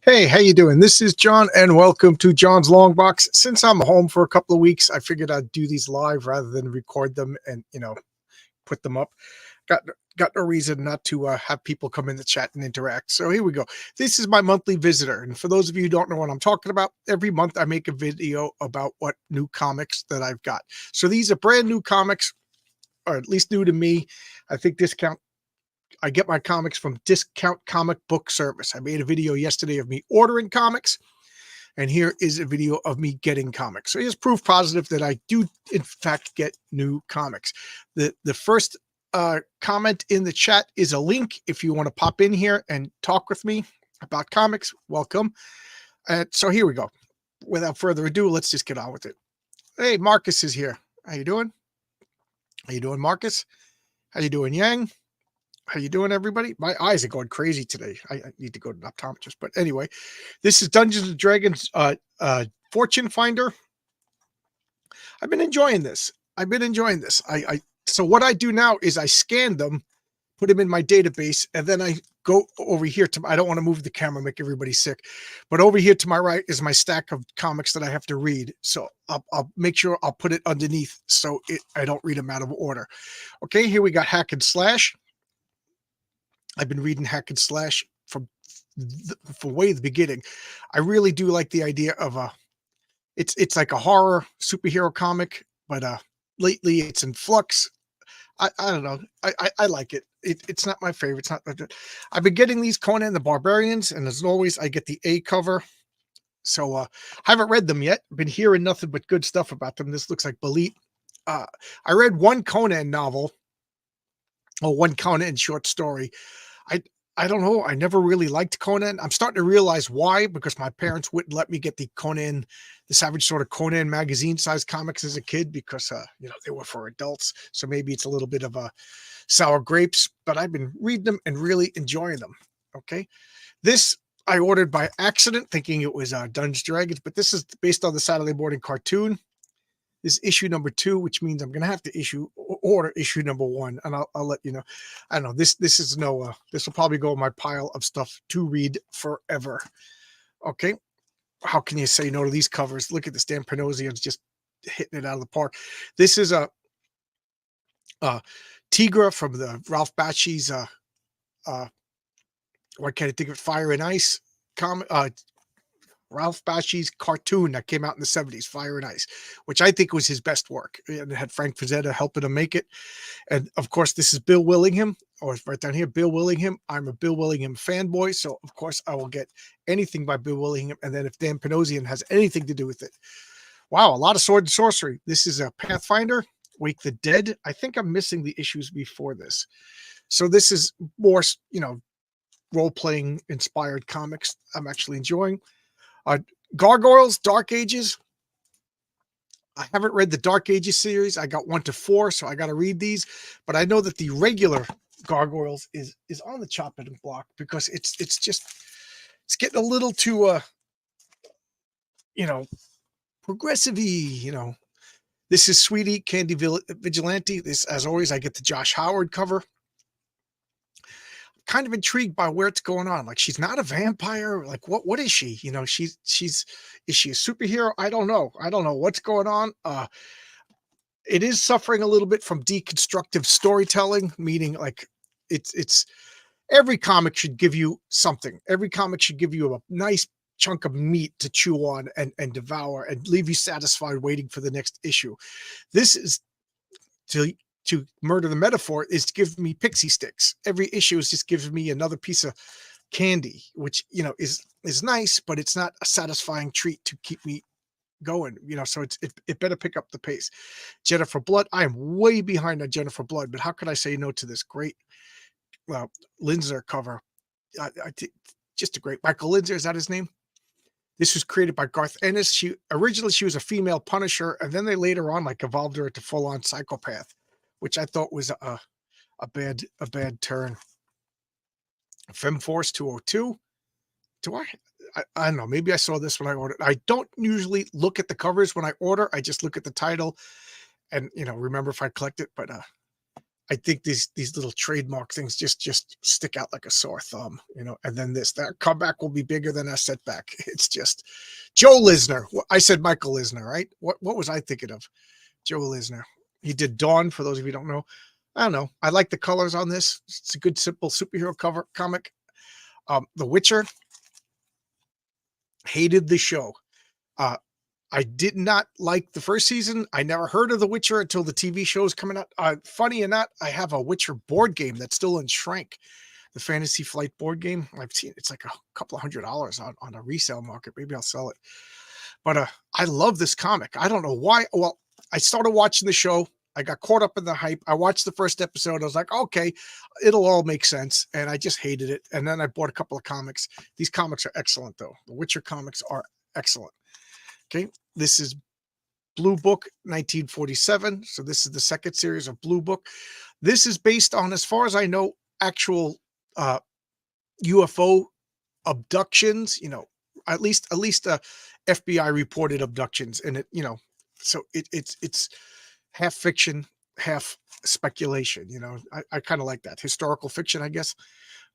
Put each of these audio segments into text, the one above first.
Hey, how you doing? This is John, and welcome to John's Long Box. Since I'm home for a couple of weeks, I figured I'd do these live rather than record them and put them up. Got got no reason not to have people come in the chat and interact. So here we go. This is my monthly visitor, and for those of you who don't know what I'm talking about, every month I make a video about what new comics that I've got. So these are brand new comics, or at least new to me. I think I get my comics from Discount Comic Book Service. I made a video yesterday of me ordering comics, and here is a video of me getting comics. So here's proof positive that I do, in fact, get new comics. The first comment in the chat is a link. If you want to pop in here and talk with me about comics, welcome. So here we go. Without further ado, let's just get on with it. Hey, Marcus is here. How you doing? How you doing, Marcus? How you doing, Yang? How you doing, everybody? My eyes are going crazy today. I need to go to an optometrist. But anyway, this is Dungeons and Dragons Fortune Finder. I've been enjoying this. So what I do now is I scan them, put them in my database, and then I go over here to, I don't want to move the camera, make everybody sick, but over here to my right is my stack of comics that I have to read. So I'll make sure I'll put it underneath so I don't read them out of order. Okay, here we got Hack and Slash. I've been reading Hack and Slash from way the beginning. I really do like the idea of it's like a horror superhero comic, but lately it's in flux. I don't know. I like it. It's not my favorite. It's not. I've been getting these Conan the Barbarians, and as always, I get the A cover. So I haven't read them yet. Been hearing nothing but good stuff about them. This looks like Belit. I read one Conan novel, or one Conan short story. I don't know. I never really liked Conan. I'm starting to realize why, because my parents wouldn't let me get the Savage Sword of Conan magazine size comics as a kid because they were for adults. So maybe it's a little bit of a sour grapes, but I've been reading them and really enjoying them. Okay. This I ordered by accident thinking it was Dungeons Dragons, but this is based on the Saturday morning cartoon. This is issue number 2, which means I'm going to have to order issue number 1, and I'll let you know. I don't know. This is no. This will probably go in my pile of stuff to read forever. Okay, how can you say no to these covers? Look at this. Dan Panosian's just hitting it out of the park. This is a Tigra from the Ralph Bakshi's. Why can't I think of it? Fire and Ice comic. Ralph Bakshi's cartoon that came out in the 70s, Fire and Ice, which I think was his best work. And it had Frank Frazetta helping him make it. And of course, this is Bill Willingham, or right down here, Bill Willingham. I'm a Bill Willingham fanboy, so of course I will get anything by Bill Willingham. And then if Dan Panosian has anything to do with it. Wow, a lot of sword and sorcery. This is a Pathfinder, Wake the Dead. I think I'm missing the issues before this. So this is more, role-playing inspired comics I'm actually enjoying. Gargoyles, Dark Ages. I haven't read the Dark Ages series. I got 1 to 4, so I got to read these. But I know that the regular Gargoyles is on the chopping block because it's getting a little too progressive-y. This is Sweetie Candy Vigilante. This, as always, I get the Josh Howard cover. Kind of intrigued by where it's going on. Like, she's not a vampire. Like, what is she? Is she a superhero? I don't know what's going on. It is suffering a little bit from deconstructive storytelling, meaning like it's every comic should give you something. Every comic should give you a nice chunk of meat to chew on and devour and leave you satisfied waiting for the next issue. This is to murder the metaphor is to give me pixie sticks. Every issue is just gives me another piece of candy, which is nice, but it's not a satisfying treat to keep me going. So it better pick up the pace. Jennifer Blood. I am way behind on Jennifer Blood, but how could I say no to this great Linzer cover? Just a great Michael Linzer. Is that his name? This was created by Garth Ennis. Originally she was a female Punisher, and then they later on evolved her into full-on psychopath, which I thought was a bad turn. FemForce 202. I don't know. Maybe I saw this when I ordered. I don't usually look at the covers when I order. I just look at the title and remember if I collect it. But I think these little trademark things just stick out like a sore thumb, and then that comeback will be bigger than a setback. It's just Joe Lisner. I said Michael Lisner, right? What was I thinking of? Joe Lisner. He did Dawn, for those of you who don't know. I don't know. I like the colors on this. It's a good, simple superhero cover comic. The Witcher. Hated the show. I did not like the first season. I never heard of The Witcher until the TV show is coming out. Funny or not, I have a Witcher board game that's still in Shrank, the Fantasy Flight board game. I've seen it's like a couple of $100 on a resale market. Maybe I'll sell it. But I love this comic. I don't know why. Well, I started watching the show. I got caught up in the hype. I watched the first episode. I was like, okay, it'll all make sense. And I just hated it. And then I bought a couple of comics. These comics are excellent, though. The Witcher comics are excellent. Okay, this is Blue Book 1947. So this is the second series of Blue Book. This is based on, as far as I know, actual UFO abductions, at least FBI reported abductions. And so it's half fiction, half speculation. I kind of like that. Historical fiction, I guess.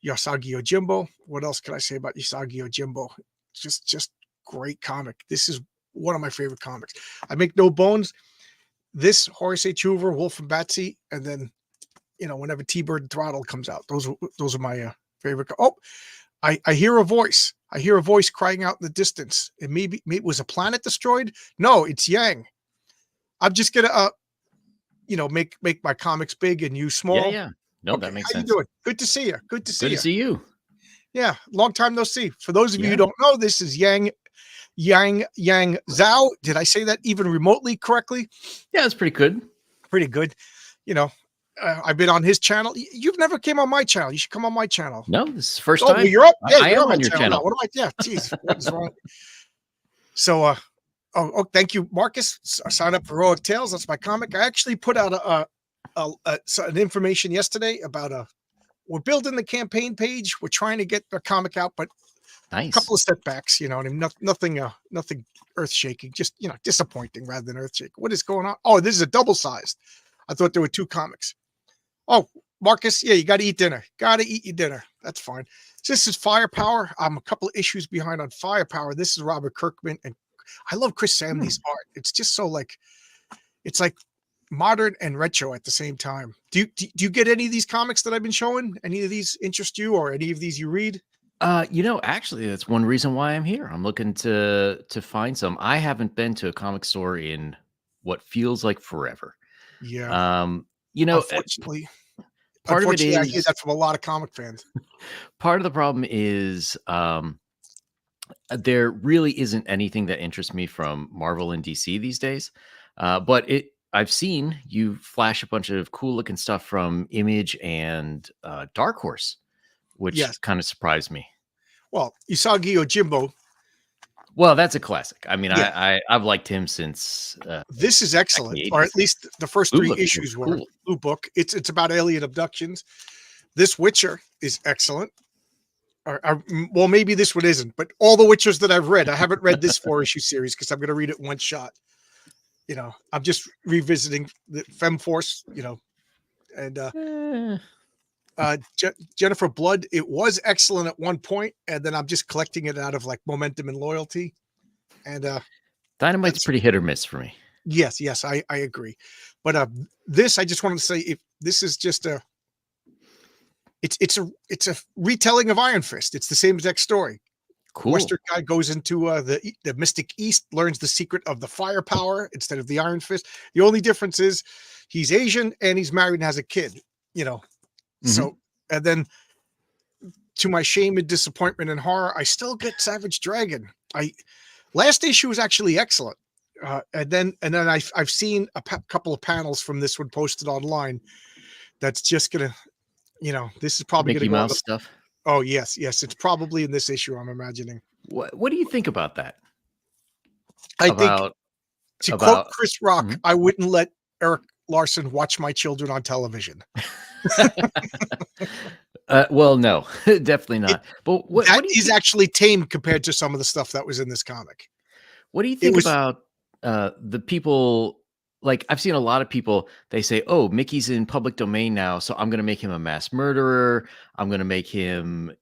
Usagi Yojimbo. What else can I say about Usagi Yojimbo? Just great comic. This is one of my favorite comics. I make no bones. This, Horace H. Hoover, Wolf and Batsy, and then, whenever T-Bird and Throttle comes out, those are my favorite. Oh, I hear a voice. I hear a voice crying out in the distance. And maybe was a planet destroyed? No, it's Yang. I'm just gonna, make my comics big and you small. Yeah. No, okay, that makes sense. How you doing? Good to see you. Good to see you. Yeah, long time no see. For those of you who don't know, this is Yang Zhao. Did I say that even remotely correctly? Yeah, it's pretty good. Pretty good. I've been on his channel. You've never came on my channel. You should come on my channel. No, this is the first time. You're up. Yeah, I am on your channel. What am I? Yeah, geez, what is wrong? So, thank you, Marcus. Sign up for Heroic Tales. That's my comic. I actually put out an information yesterday about we're building the campaign page. We're trying to get the comic out, but nice. A couple of setbacks, nothing earth shaking, just, disappointing rather than earth shaking. What is going on? Oh, this is a double sized. I thought there were two comics. Oh, Marcus. Yeah, you got to eat dinner. Got to eat your dinner. That's fine. So this is Firepower. I'm a couple of issues behind on Firepower. This is Robert Kirkman, and I love Chris Samney's art. It's just so it's like modern and retro at the same time. Do you get any of these comics that I've been showing? Any of these interest you, or any of these you read? Actually, that's one reason why I'm here. I'm looking to find some. I haven't been to a comic store in what feels like forever. Yeah. Unfortunately, part of it is, I hear that from a lot of comic fans. Part of the problem is there really isn't anything that interests me from Marvel and DC these days. But I've seen you flash a bunch of cool looking stuff from Image and Dark Horse, which kind of surprised me. Well, Usagi Yojimbo. Well, that's a classic. I mean, I've liked him since. This is excellent, or at least the first three issues were. Cool. Blue Book. It's about alien abductions. This Witcher is excellent. Well, maybe this one isn't, but all the Witchers that I've read, I haven't read this 4-issue series because I'm going to read it one shot. I'm just revisiting the FemForce, and Jennifer Blood. It was excellent at one point, and then I'm just collecting it out of momentum and loyalty. And Dynamite's pretty hit or miss for me. Yes, I agree. But this, I just wanted to say, if this is just it's a retelling of Iron Fist. It's the same exact story. Cool. Western guy goes into the Mystic East, learns the secret of the firepower instead of the Iron Fist. The only difference is he's Asian and he's married and has a kid. So, and then to my shame and disappointment and horror, I still get Savage Dragon. Last issue was actually excellent. And then I've seen a couple of panels from this one posted online. That's just gonna, this is probably Mickey gonna go Mouse stuff. Oh yes, it's probably in this issue. I'm imagining. What do you think about that? I think, to quote Chris Rock, I wouldn't let Eric Larson watch my children on television. Well, no, definitely not. But what is actually tame compared to some of the stuff that was in this comic. What do you think about the people like I've seen a lot of people, they say, "Oh, Mickey's in public domain now, so I'm going to make him a mass murderer. I'm going to make him,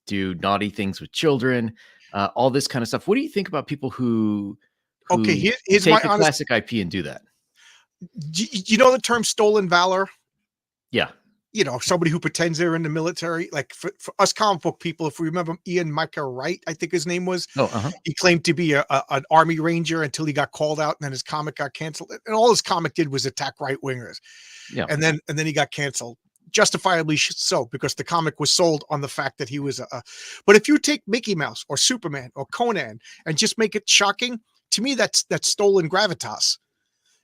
do naughty things with children, all this kind of stuff." What do you think about people who Okay, who here's my take a honest. classic IP and do that? You know the term stolen valor? Yeah. Somebody who pretends they're in the military. Like for us comic book people, if we remember Ian Micah Wright, I think his name was, Oh, uh-huh. he claimed to be an army ranger until he got called out, and then his comic got canceled. And all his comic did was attack right wingers. Yeah. And then he got canceled, justifiably so, because the comic was sold on the fact that he was a. But if you take Mickey Mouse or Superman or Conan and just make it shocking, to me that's stolen gravitas.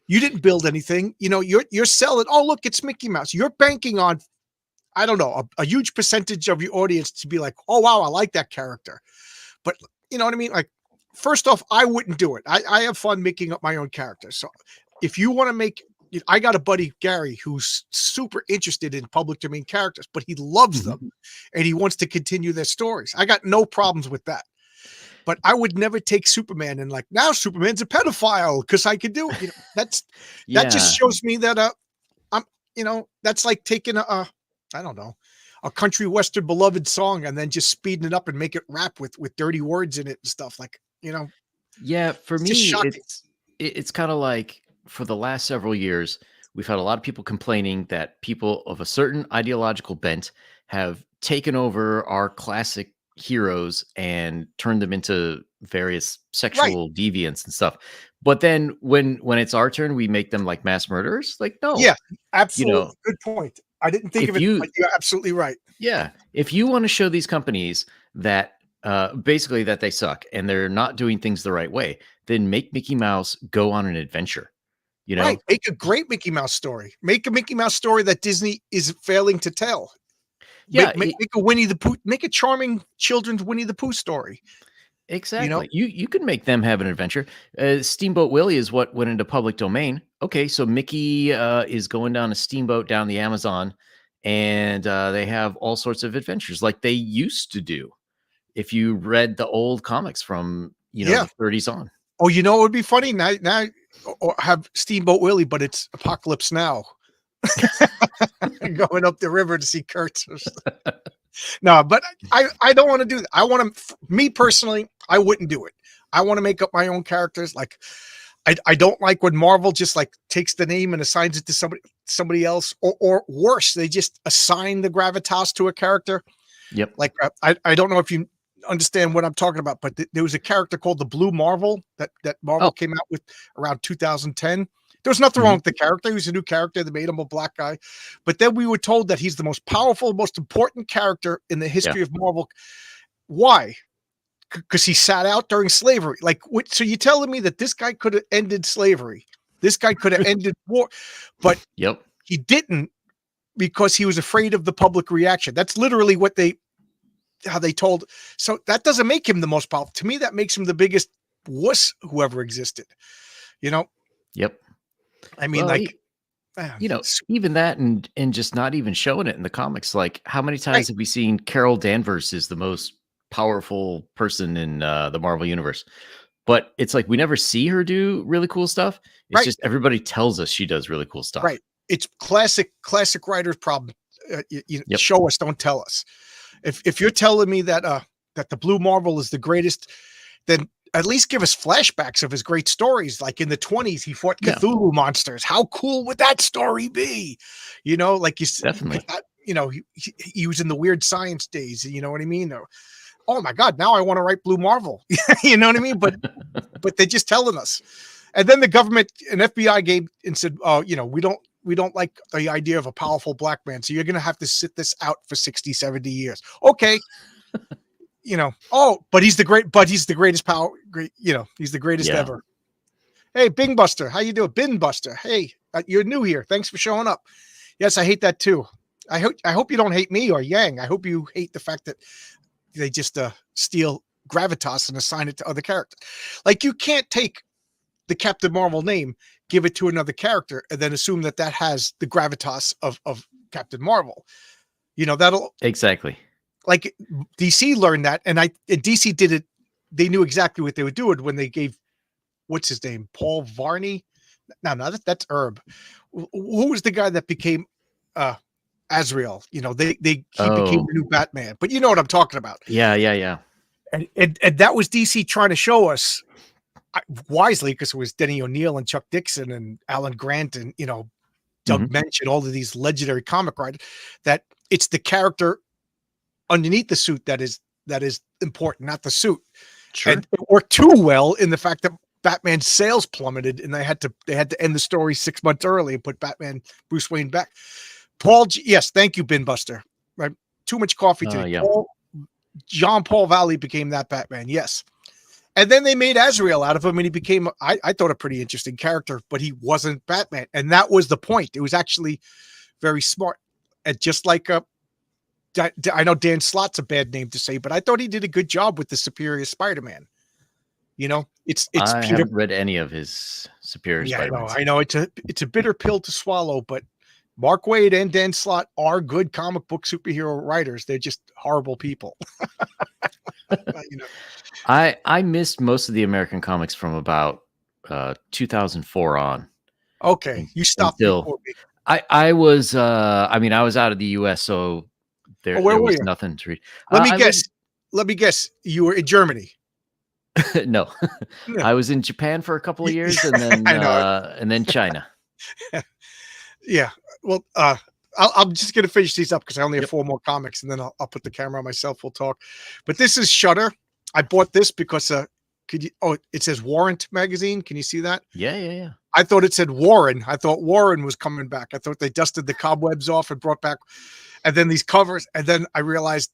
You didn't build anything. You're selling. Oh, look, it's Mickey Mouse. You're banking on, I don't know, a huge percentage of your audience to be like, oh wow, I like that character. But you know what I mean? Like, first off, I wouldn't do it. I have fun making up my own characters. So if you want to make, I got a buddy, Gary, who's super interested in public domain characters, but he loves them and he wants to continue their stories. I got no problems with that. But I would never take Superman and like, now Superman's a pedophile because I could do it. That Yeah. just shows me that I'm, that's like taking I don't know, a country western beloved song and then just speeding it up and make it rap with dirty words in it and stuff. Like, Yeah, for it's me, just shocking. it's kind of like for the last several years, we've had a lot of people complaining that people of a certain ideological bent have taken over our classic heroes and turned them into various Right. sexual deviants and stuff. But then when it's our turn, we make them like mass murderers. Like, no, Yeah, you absolutely. know, Good point. I didn't think of if it, you but you're absolutely right. yeah, if you want to show these companies that basically that they suck and they're not doing things the right way, then make Mickey Mouse go on an adventure. You Right. know? Make a great Mickey Mouse story. Make a Mickey Mouse story that Disney is failing to tell. Yeah, Make a Winnie the Pooh, make a charming children's Winnie the Pooh story. You know? exactly. You can make them have an adventure. Steamboat Willie is what went into public domain. Okay, so Mickey is going down a steamboat down the Amazon, and they have all sorts of adventures like they used to do. If you read the old comics from Yeah. the 30s on. Oh, you know what would be funny? Now or have Steamboat Willie, but it's Apocalypse Now. Going up the river to see Kurtz. No, but I don't want to do that. I want to, me personally, I wouldn't do it. I want to make up my own characters. Like, I don't like when Marvel just like takes the name and assigns it to somebody else, or worse, they just assign the gravitas to a character. Yep. Like, I don't know if you understand what I'm talking about, but there was a character called the Blue Marvel that Marvel Oh. came out with around 2010. There was nothing wrong with the character. He was a new character. They made him a black guy. But then we were told that he's the most powerful, most important character in the history of Marvel. Why? Because he sat out during slavery. Like, so you're telling me that this guy could have ended slavery? This guy could have ended war, but Yep. he didn't because he was afraid of the public reaction. That's literally how they told. So that doesn't make him the most powerful. To me, that makes him the biggest wuss who ever existed. Yep. I mean, Well, like, even that and just not even showing it in the comics. Like, how many times have we seen Carol Danvers is the most powerful person in the Marvel universe? But it's like we never see her do really cool stuff. It's just everybody tells us she does really cool stuff. Right. It's classic writer's problem. Show us, don't tell us. If you're telling me that that the Blue Marvel is the greatest, then at least give us flashbacks of his great stories. Like in the 20s, he fought Cthulhu monsters. How cool would that story be? Like you said, Definitely. he was in the Weird Science days. You know what I mean? Or, oh my God, now I want to write Blue Marvel. You know what I mean? But they're just telling us. And then the government and FBI came and said, oh, we don't like the idea of a powerful black man. So you're going to have to sit this out for 60, 70 years. Okay. But he's the greatest power. Great. He's the greatest ever. Hey, Bing Buster. How you doing? Bin Buster. Hey, you're new here. Thanks for showing up. Yes, I hate that too. I hope you don't hate me or Yang. I hope you hate the fact that they just steal gravitas and assign it to other characters. Like, you can't take the Captain Marvel name, give it to another character, and then assume that has the gravitas of Captain Marvel. That'll Exactly. Like, DC learned that, and DC did it. They knew exactly what they would do it when they gave, what's his name, Paul Varney. No, that's Herb. Who was the guy that became uh Azrael? He became Oh, the new Batman. But you know what I'm talking about. yeah, yeah, yeah. And that was DC trying to show us wisely, because it was Denny O'Neil and Chuck Dixon and Alan Grant and Doug Mhm. Mensch and all of these legendary comic writers, that it's the character underneath the suit that is important, not the suit. Sure. And it worked too well in the fact that Batman's sales plummeted, and they had to end the story 6 months early and put Bruce Wayne back. Yes, thank you, Bin Buster. Right, too much coffee today. Yeah. John Paul Valley became that Batman. Yes, and then they made Azrael out of him, and he became, I thought, a pretty interesting character, but he wasn't Batman, and that was the point. It was actually very smart, and just like I know Dan Slott's a bad name to say, but I thought he did a good job with the Superior Spider-Man. It's I Peter. haven't read any of his Superior Yeah, Spider-Mans. I know. It's a bitter pill to swallow, but Mark Waid and Dan Slott are good comic book superhero writers. They're just horrible people. you know. I missed most of the American comics from about 2004 on. Okay, you stopped Until before me. I was I mean, I was out of the US, so Oh, there where there were was you? nothing to read. Let me I guess. Let me guess. You were in Germany. no. Yeah. I was in Japan for a couple of Y- years I know. and then China. Yeah. Well, I'm just gonna finish these up because I only have Yep. 4 more comics, and then I'll put the camera on myself. We'll talk. But this is Shutter. I bought this because could you? Oh, it says Warrant magazine. Can you see that? Yeah, yeah, yeah. I thought it said Warren. I thought Warren was coming back. I thought they dusted the cobwebs off and brought back, and then these covers, and then I realized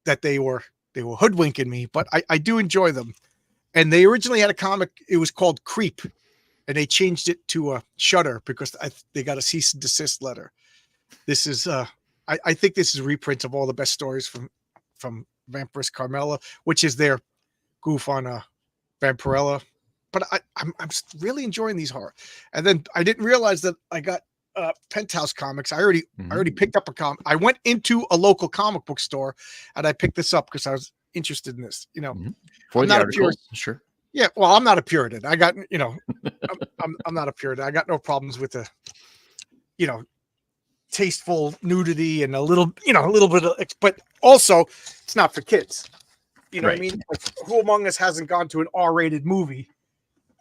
that they were hoodwinking me. But I do enjoy them. And they originally had a comic. It was called Creep, and they changed it to a Shutter because they got a cease and desist letter. This is I think this is a reprint of all the best stories from Vampirus Carmella, which is their goof on Vampirella. But I'm really enjoying these horror. And then I didn't realize that I got Penthouse Comics. I already Mhm. picked up a comic. I went into a local comic book store and I picked this up because I was interested in this. Mhm. For I'm the not a pure articles, sure. Yeah, well, I'm not a Puritan. I'm not a Puritan. I got no problems with the you know tasteful nudity and a little bit of, but also it's not for kids. You know what I Right. mean? Like, who among us hasn't gone to an R-rated movie,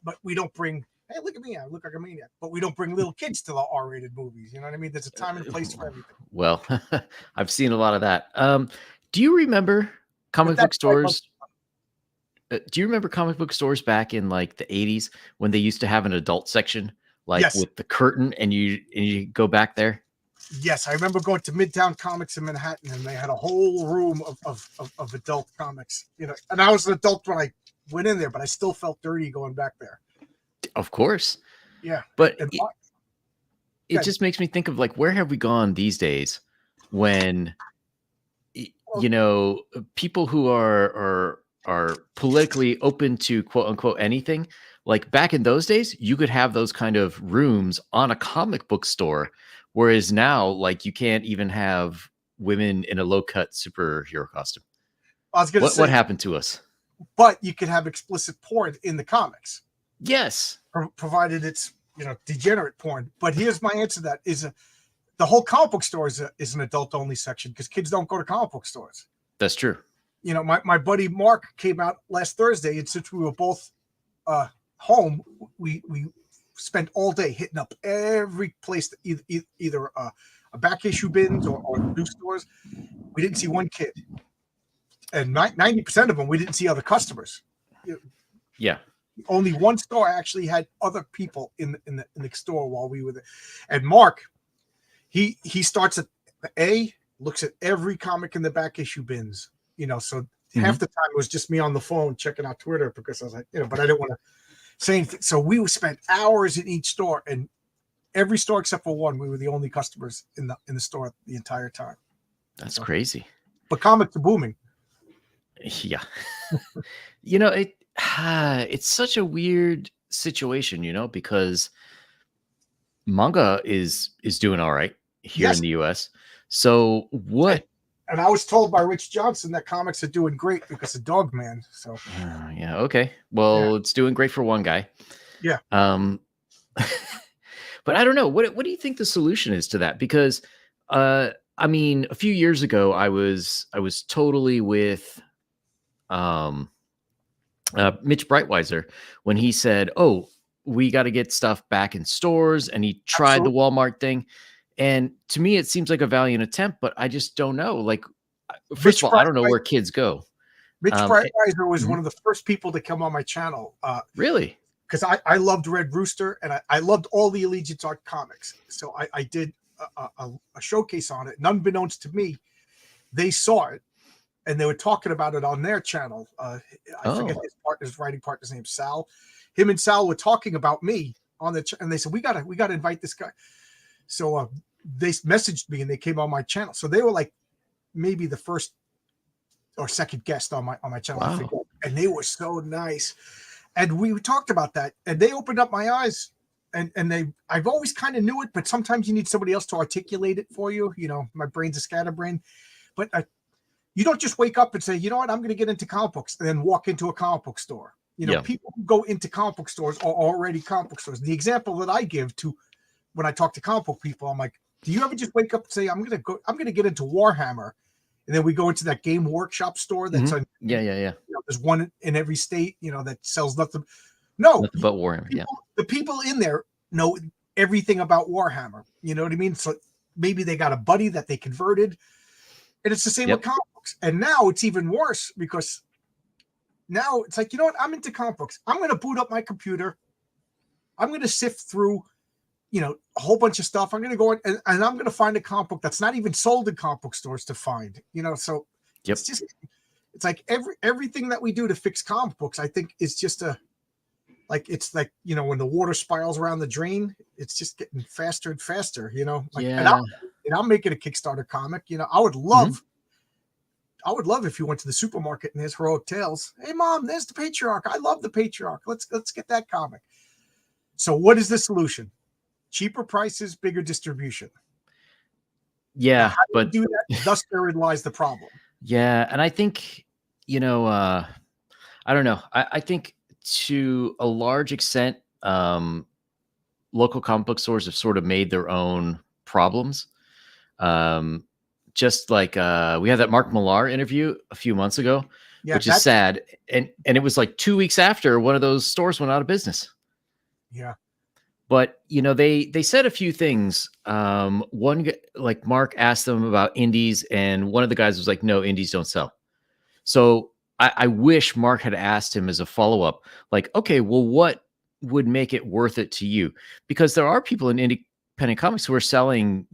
but we don't bring, hey, look at me, I look like a maniac, but we don't bring little kids to the R-rated movies. You know what I mean? There's a time and place for everything. Well, I've seen a lot of that. Do you remember But comic book that's 5 months. stores? Do you remember comic book stores back in like the 80s when they used to have an adult section, like Yes, with the curtain and you go back there? yes, I remember going to Midtown Comics in Manhattan, and they had a whole room of adult comics. And I was an adult when I went in there, but I still felt dirty going back there. Of course. Yeah, But and it yeah, just makes me think of like where have we gone these days when well, people who are politically open to quote unquote anything, like back in those days you could have those kind of rooms on a comic book store, whereas now like you can't even have women in a low cut superhero costume. I was going to What say, happened to us? but you can have explicit porn in the comics, Yes, provided it's degenerate porn. But here's my answer to that: the whole comic book store is an adult only section because kids don't go to comic book stores. that's true. My buddy Mark came out last Thursday, and since we were both home, we spent all day hitting up every place that either a back issue bins or new stores. We didn't see one kid, and 90% of them we didn't see other customers. Yeah. Only one store actually had other people in the store while we were there. And Mark, he starts at A, looks at every comic in the back issue bins. So half the time it was just me on the phone checking out Twitter because I was like, but I didn't want to say anything. So we spent hours in each store, and every store except for one, we were the only customers in the store the entire time. That's crazy. But comics are booming. Yeah. It's such a weird situation, because manga is doing all right here Yes. in the US. So what? And I was told by Rich Johnson that comics are doing great because of Dogman. So Yeah, okay. Well, it's doing great for one guy. Yeah. But I don't know. What do you think the solution is to that? Because I mean, a few years ago, I was totally with um, Mitch Breitweiser when he said, "Oh, we got to get stuff back in stores," and he tried the Absolutely. Walmart thing. And to me, it seems like a valiant attempt, but I just don't know. Like, first of Mitch all, I don't know Breitweiser, where kids go. Mitch Um, eh, Breitweiser was one mhm. of the first people to come on my channel. Really? Because I loved Red Rooster and I loved all the Allegiance Art comics. So I did a showcase on it. And unbeknownst to me, they saw it and they were talking about it on their channel. I forget Oh, his writing partner's name, Sal. Him and Sal were talking about me on the and they said we gotta invite this guy. So they messaged me and they came on my channel. So they were like maybe the first or second guest on my channel. I wow. forget. And they were so nice. And we talked about that, and they opened up my eyes. And I've always kind of knew it, but sometimes you need somebody else to articulate it for you. You know, my brain's a scatterbrain, but you don't just wake up and say, you know what, I'm going to get into comic books and then walk into a comic book store. You know, Yeah. people who go into comic book stores are already comic book stores. The example that I give to when I talk to comic book people, I'm like, do you ever just wake up and say, I'm going to get into Warhammer, and then we go into that Game Workshop store that's on, Yeah, yeah, yeah. you know, there's one in every state, you know, that sells nothing. No, Nothing but Warhammer. Yeah. the people in there know everything about Warhammer. You know what I mean? So maybe they got a buddy that they converted, and it's the same with Yep. comic books. And now it's even worse because now it's like, you know what? I'm into comic books. I'm going to boot up my computer. I'm going to sift through, you know, a whole bunch of stuff. I'm going to go in and I'm going to find a comic book that's not even sold in comic book stores to find. You know, so Yep. it's like everything that we do to fix comic books, I think, is just it's like, you know, when the water spirals around the drain, it's just getting faster and faster, you know. Like, Yeah. and I'm making a Kickstarter comic. You know, Mhm. I would love if you went to the supermarket and there's Heroic Tales. Hey mom, there's the Patriarch. I love the Patriarch. Let's get that comic. So what is the solution? Cheaper prices, bigger distribution. Now, Yeah, how do but you do that? Thus therein lies the problem. yeah, and I think, I don't know. I think to a large extent, local comic book stores have sort of made their own problems. Um, just like we had that Mark Millar interview a few months ago, Yeah, which is sad, and it was like 2 weeks after one of those stores went out of business. yeah. But they said a few things. Like Mark asked them about indies, and one of the guys was like, "No, indies don't sell." So I wish Mark had asked him as a follow up, like, "Okay, well, what would make it worth it to you?" Because there are people in independent comics who are selling,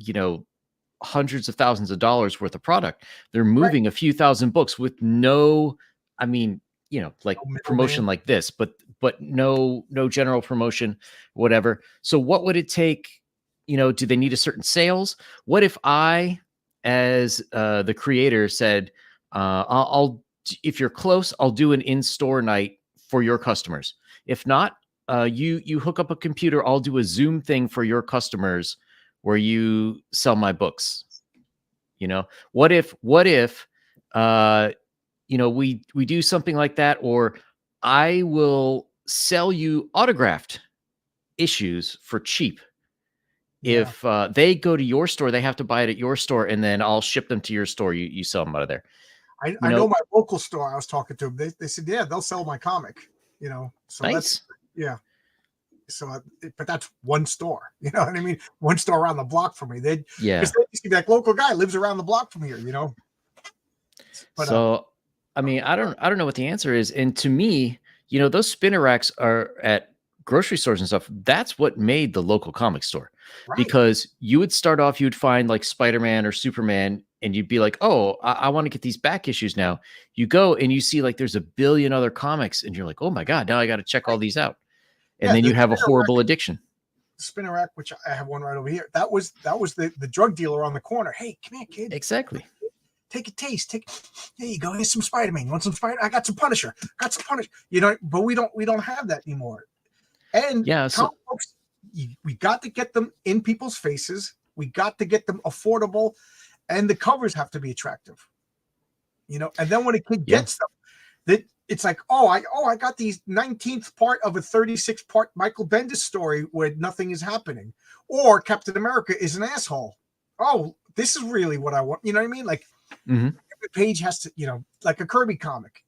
hundreds of thousands of dollars worth of product. They're Right. moving a few thousand books with no, I mean, like No middleman. promotion like this, but no general promotion, whatever. So what would it take? Do they need a certain sales? What if I, as the creator, said, I'll if you're close, I'll do an in-store night for your customers. If not, you hook up a computer, I'll do a Zoom thing for your customers where you sell my books. What if we do something like that, or I will sell you autographed issues for cheap. Yeah. If they go to your store, they have to buy it at your store, and then I'll ship them to your store. You sell them out of there. I know my local store. I was talking to them. They said, yeah, they'll sell my comic, you know. So Nice. yeah. So, but that's one store, you know what I mean? One store around the block from me. Yeah. Because they just be like, local guy lives around the block from here, you know. But So, I mean, I don't know what the answer is. And to me, those spinner racks are at grocery stores and stuff. That's what made the local comic store, right, because you would start off, you'd find like Spider-Man or Superman, and you'd be like, oh, I want to get these back issues now. You go and you see like there's a billion other comics, and you're like, oh my God, now I got to check all right. these out. And Yeah, then you have a horrible addiction. the spinner rack, which I have one right over here. That was the drug dealer on the corner. Hey, come here, kid. Exactly. Take a taste. There you go. Here's some Spider-Man. You want some Spider? I got some Punisher. Got some Punisher. You know, but we don't have that anymore. And Yeah. So, comic books, we got to get them in people's faces. We got to get them affordable, and the covers have to be attractive. You know, and then when a kid yeah. gets them, that it's like, I got these 19th part of a 36 part Michael Bendis story where nothing is happening, or Captain America is an asshole. Oh, this is really what I want. You know what I mean? Like every page has to, like a Kirby comic.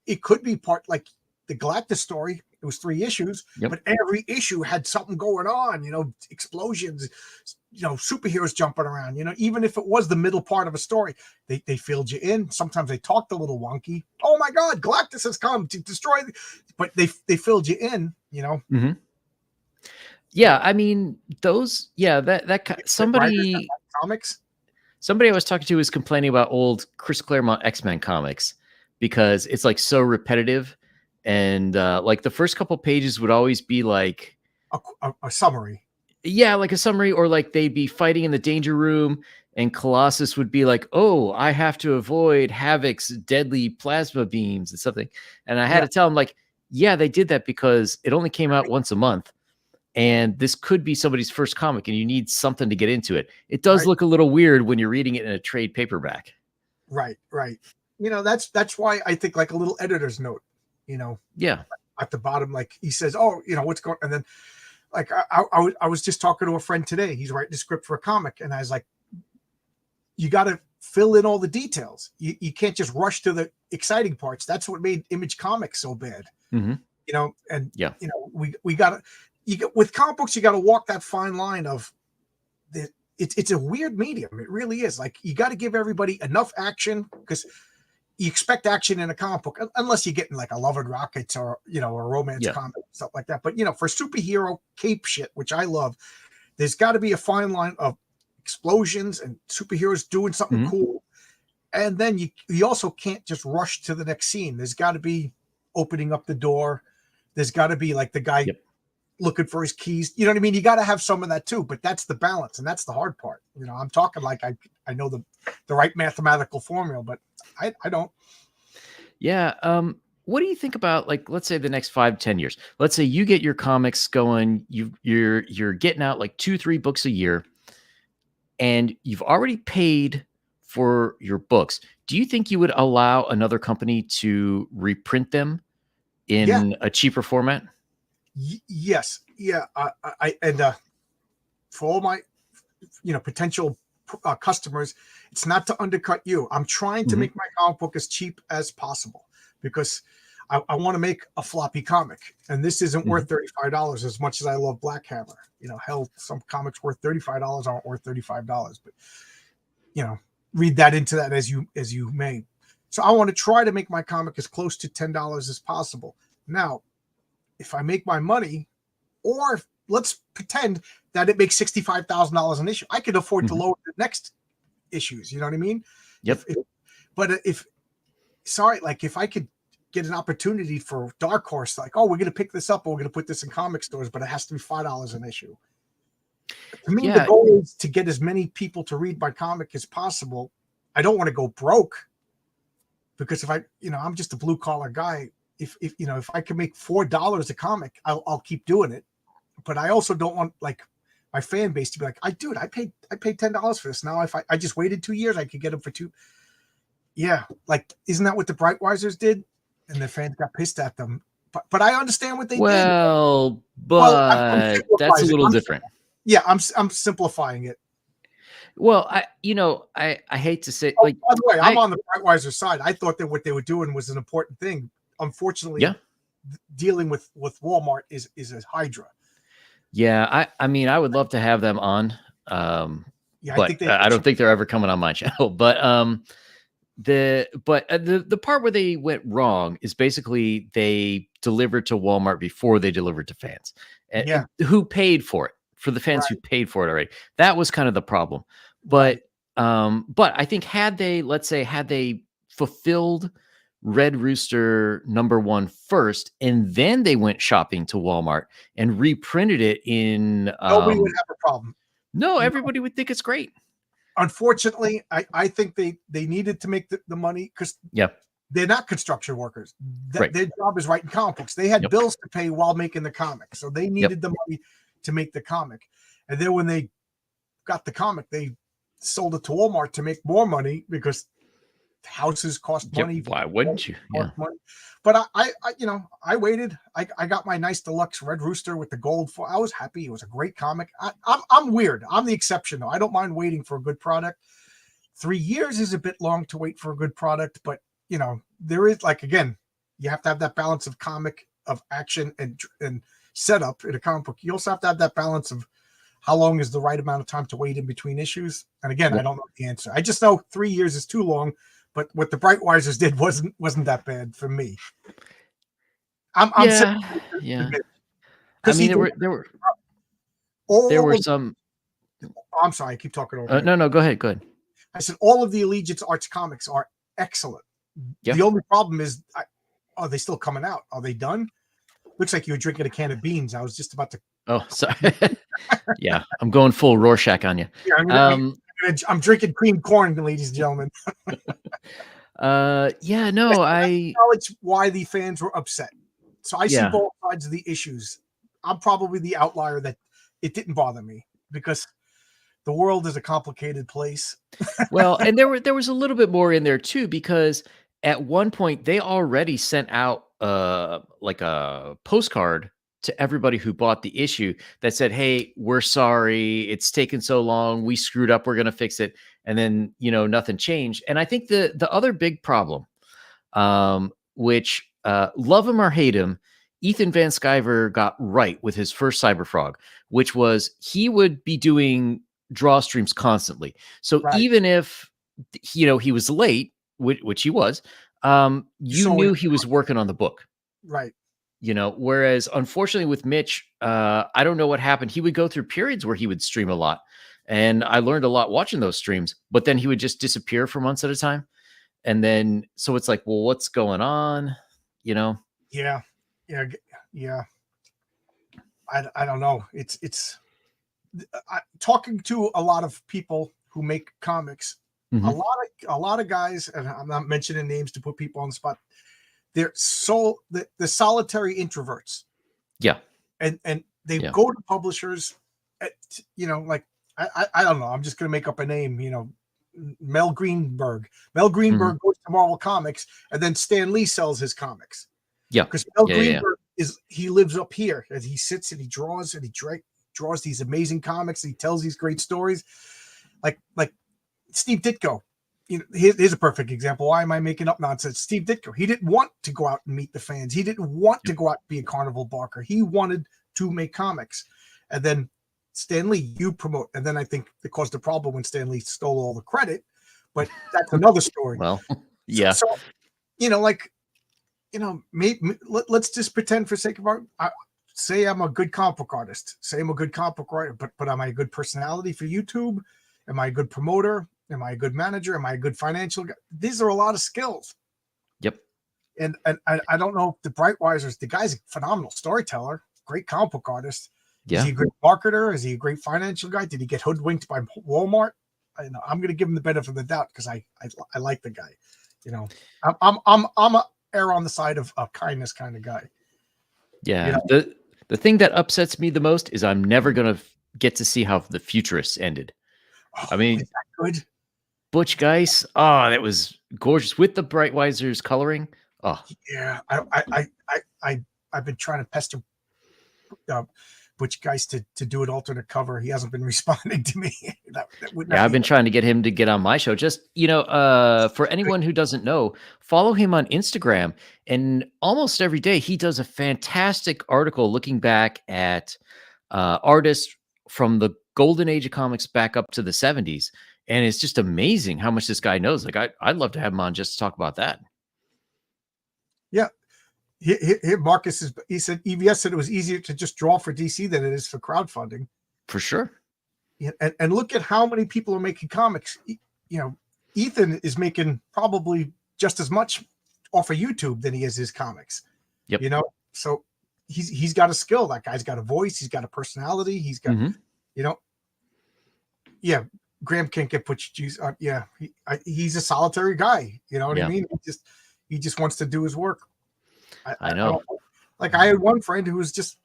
It could be part like the Galactus story. It was 3 issues, but every issue had something going on, explosions, superheroes jumping around, even if it was the middle part of a story, they filled you in. Sometimes they talked a little wonky. Oh my God, Galactus has come to destroy, but they filled you in, Yeah. I mean, those, somebody comics. Somebody I was talking to was complaining about old Chris Claremont X-Men comics because it's like so repetitive. And like the first couple pages would always be like a summary. Yeah, like a summary, or like they'd be fighting in the danger room and Colossus would be like, oh, I have to avoid Havoc's deadly plasma beams and something. And I had to tell him, like, yeah, they did that because it only came out once a month. And this could be somebody's first comic and you need something to get into it. It does look a little weird when you're reading it in a trade paperback. Right. That's why I think like a little editor's note, at the bottom, like he says, oh, what's going, and then like I was just talking to a friend today. He's writing a script for a comic, and I was like, you got to fill in all the details. You can't just rush to the exciting parts. That's what made Image Comics so bad. We got to, with comic books, you got to walk that fine line of it's a weird medium. It really is. Like, you got to give everybody enough action, because you expect action in a comic book, unless you're getting like a Love and Rockets or, a romance comic, stuff like that. But, for superhero cape shit, which I love, there's got to be a fine line of explosions and superheroes doing something cool. And then you also can't just rush to the next scene. There's got to be opening up the door. There's got to be like the guy looking for his keys. You know what I mean? You got to have some of that too, but that's the balance. And that's the hard part. I'm talking like I know the right mathematical formula, but I don't. Yeah. What do you think about, like, let's say the next 5-10 years? Let's say you get your comics going, you're getting out like 2-3 books a year, and you've already paid for your books. Do you think you would allow another company to reprint them in a cheaper format? Yes. Yeah. And for all my, potential customers, it's not to undercut you. I'm trying to make my comic book as cheap as possible, because I want to make a floppy comic, and this isn't worth $35 as much as I love Black Hammer. Hell, some comics worth $35 aren't worth $35, but read that into that as you may. So I want to try to make my comic as close to $10 as possible. Now, if I make my money, or let's pretend that it makes $65,000 an issue, I could afford to lower the next issues. You know what I mean? Yep. If I could get an opportunity for Dark Horse, like, oh, we're going to pick this up, or we're going to put this in comic stores, but it has to be $5 an issue. To me, the goal is to get as many people to read my comic as possible. I don't want to go broke, because if I'm just a blue collar guy. If I can make $4 a comic, I'll keep doing it. But I also don't want like my fan base to be like, I paid $10 for this. Now if I just waited 2 years, I could get them for $2. Yeah, like, isn't that what the Brightwisers did? And the fans got pissed at them. But I understand what they did. Well, but that's a little different. Yeah, I'm simplifying it. Well, I hate to say, like, by the way, I'm on the Brightwiser side. I thought that what they were doing was an important thing. Unfortunately, dealing with Walmart is a hydra. Yeah, I mean, I would love to have them on. But I don't think they're ever coming on my channel. But the part where they went wrong is basically they delivered to Walmart before they delivered to fans. And who paid for it? For the fans who paid for it already. That was kind of the problem. But I think had they fulfilled Red Rooster #1 first, and then they went shopping to Walmart and reprinted it in, nobody would have a problem. No, everybody would think it's great. Unfortunately, I think they needed to make the money, because they're not construction workers. Their job is writing comic books. They had bills to pay while making the comic, so they needed the money to make the comic. And then when they got the comic, they sold it to Walmart to make more money, because houses cost Yep. money. Why wouldn't you? Yeah. Cost money. But I waited. I got my nice deluxe Red Rooster with the gold. I was happy. It was a great comic. I'm weird. I'm the exception though. I don't mind waiting for a good product. 3 years is a bit long to wait for a good product, but there is, like, again, you have to have that balance of comic, of action, and setup in a comic book. You also have to have that balance of how long is the right amount of time to wait in between issues. And again, I don't know the answer. I just know 3 years is too long. But what the Brightwisers did wasn't that bad for me. Yeah. I mean, there were some. I'm sorry, I keep talking over. No, go ahead. Go ahead. I said all of the Allegiance Arts comics are excellent. Yeah. The only problem is, are they still coming out? Are they done? Looks like you were drinking a can of beans. I was just about to. Oh, sorry. Yeah, I'm going full Rorschach on you. Yeah, I'm drinking cream corn, ladies and gentlemen. Yeah, no, I acknowledge why the fans were upset. So I see both sides of the issues. I'm probably the outlier that it didn't bother me, because the world is a complicated place. Well, and there was a little bit more in there too, because at one point they already sent out like a postcard to everybody who bought the issue that said, "Hey, we're sorry. It's taken so long. We screwed up. We're going to fix it." And then, nothing changed. And I think the other big problem, which love him or hate him, Ethan Van Sciver got right with his first Cyberfrog, which was he would be doing draw streams constantly. So even if, he was late, which he was, you knew he was working on the book. Right. Whereas unfortunately with Mitch, I don't know what happened. He would go through periods where he would stream a lot. And I learned a lot watching those streams, but then he would just disappear for months at a time. And then, so it's like, well, what's going on? Yeah. I don't know. It's talking to a lot of people who make comics. Mm-hmm. A lot of guys, and I'm not mentioning names to put people on the spot. They're the solitary introverts. Yeah. And they go to publishers, like, I don't know. I'm just going to make up a name, Mel Greenberg. Mel Greenberg goes to Marvel Comics, and then Stan Lee sells his comics. Yeah. Because Mel Greenberg he lives up here, and he sits and he draws, and he draws these amazing comics, and he tells these great stories. Like Steve Ditko. Here's a perfect example. Why am I making up nonsense? Steve Ditko, he didn't want to go out and meet the fans. He didn't want to go out and be a carnival barker. He wanted to make comics. And then Stan Lee, you promote. And then I think it caused a problem when Stan Lee stole all the credit. But that's another story. Well, yeah. So let's just pretend for sake of say I'm a good comic book artist. Say I'm a good comic book writer, but am I a good personality for YouTube? Am I a good promoter? Am I a good manager? Am I a good financial guy? These are a lot of skills. Yep. And I don't know if the Brightwisers, the guy's a phenomenal storyteller, great comic book artist. Yeah. Is he a great marketer? Is he a great financial guy? Did he get hoodwinked by Walmart? I'm going to give him the benefit of the doubt because I like the guy. I'm a err on the side of a kindness kind of guy. Yeah. The thing that upsets me the most is I'm never going to get to see how the Futurists ended. I mean, is that good? Butch Geist, that was gorgeous with the Brightwisers coloring. Oh yeah, I've been trying to pester Butch Geist to do an alternate cover. He hasn't been responding to me. I've been trying to get him to get on my show. Just for anyone who doesn't know, follow him on Instagram, and almost every day he does a fantastic article looking back at artists from the golden age of comics back up to the 70s. And it's just amazing how much this guy knows. Like, I'd love to have him on just to talk about that. Yeah. Here Marcus he said EVS said it was easier to just draw for DC than it is for crowdfunding. For sure. Yeah, and look at how many people are making comics. Ethan is making probably just as much off of YouTube than he is his comics. Yep. So he's got a skill. That guy's got a voice. He's got a personality. He's got, Graham can't get Butch juice on. Yeah, he's a solitary guy. You know what I mean? He just wants to do his work. I know. I had one friend who was just,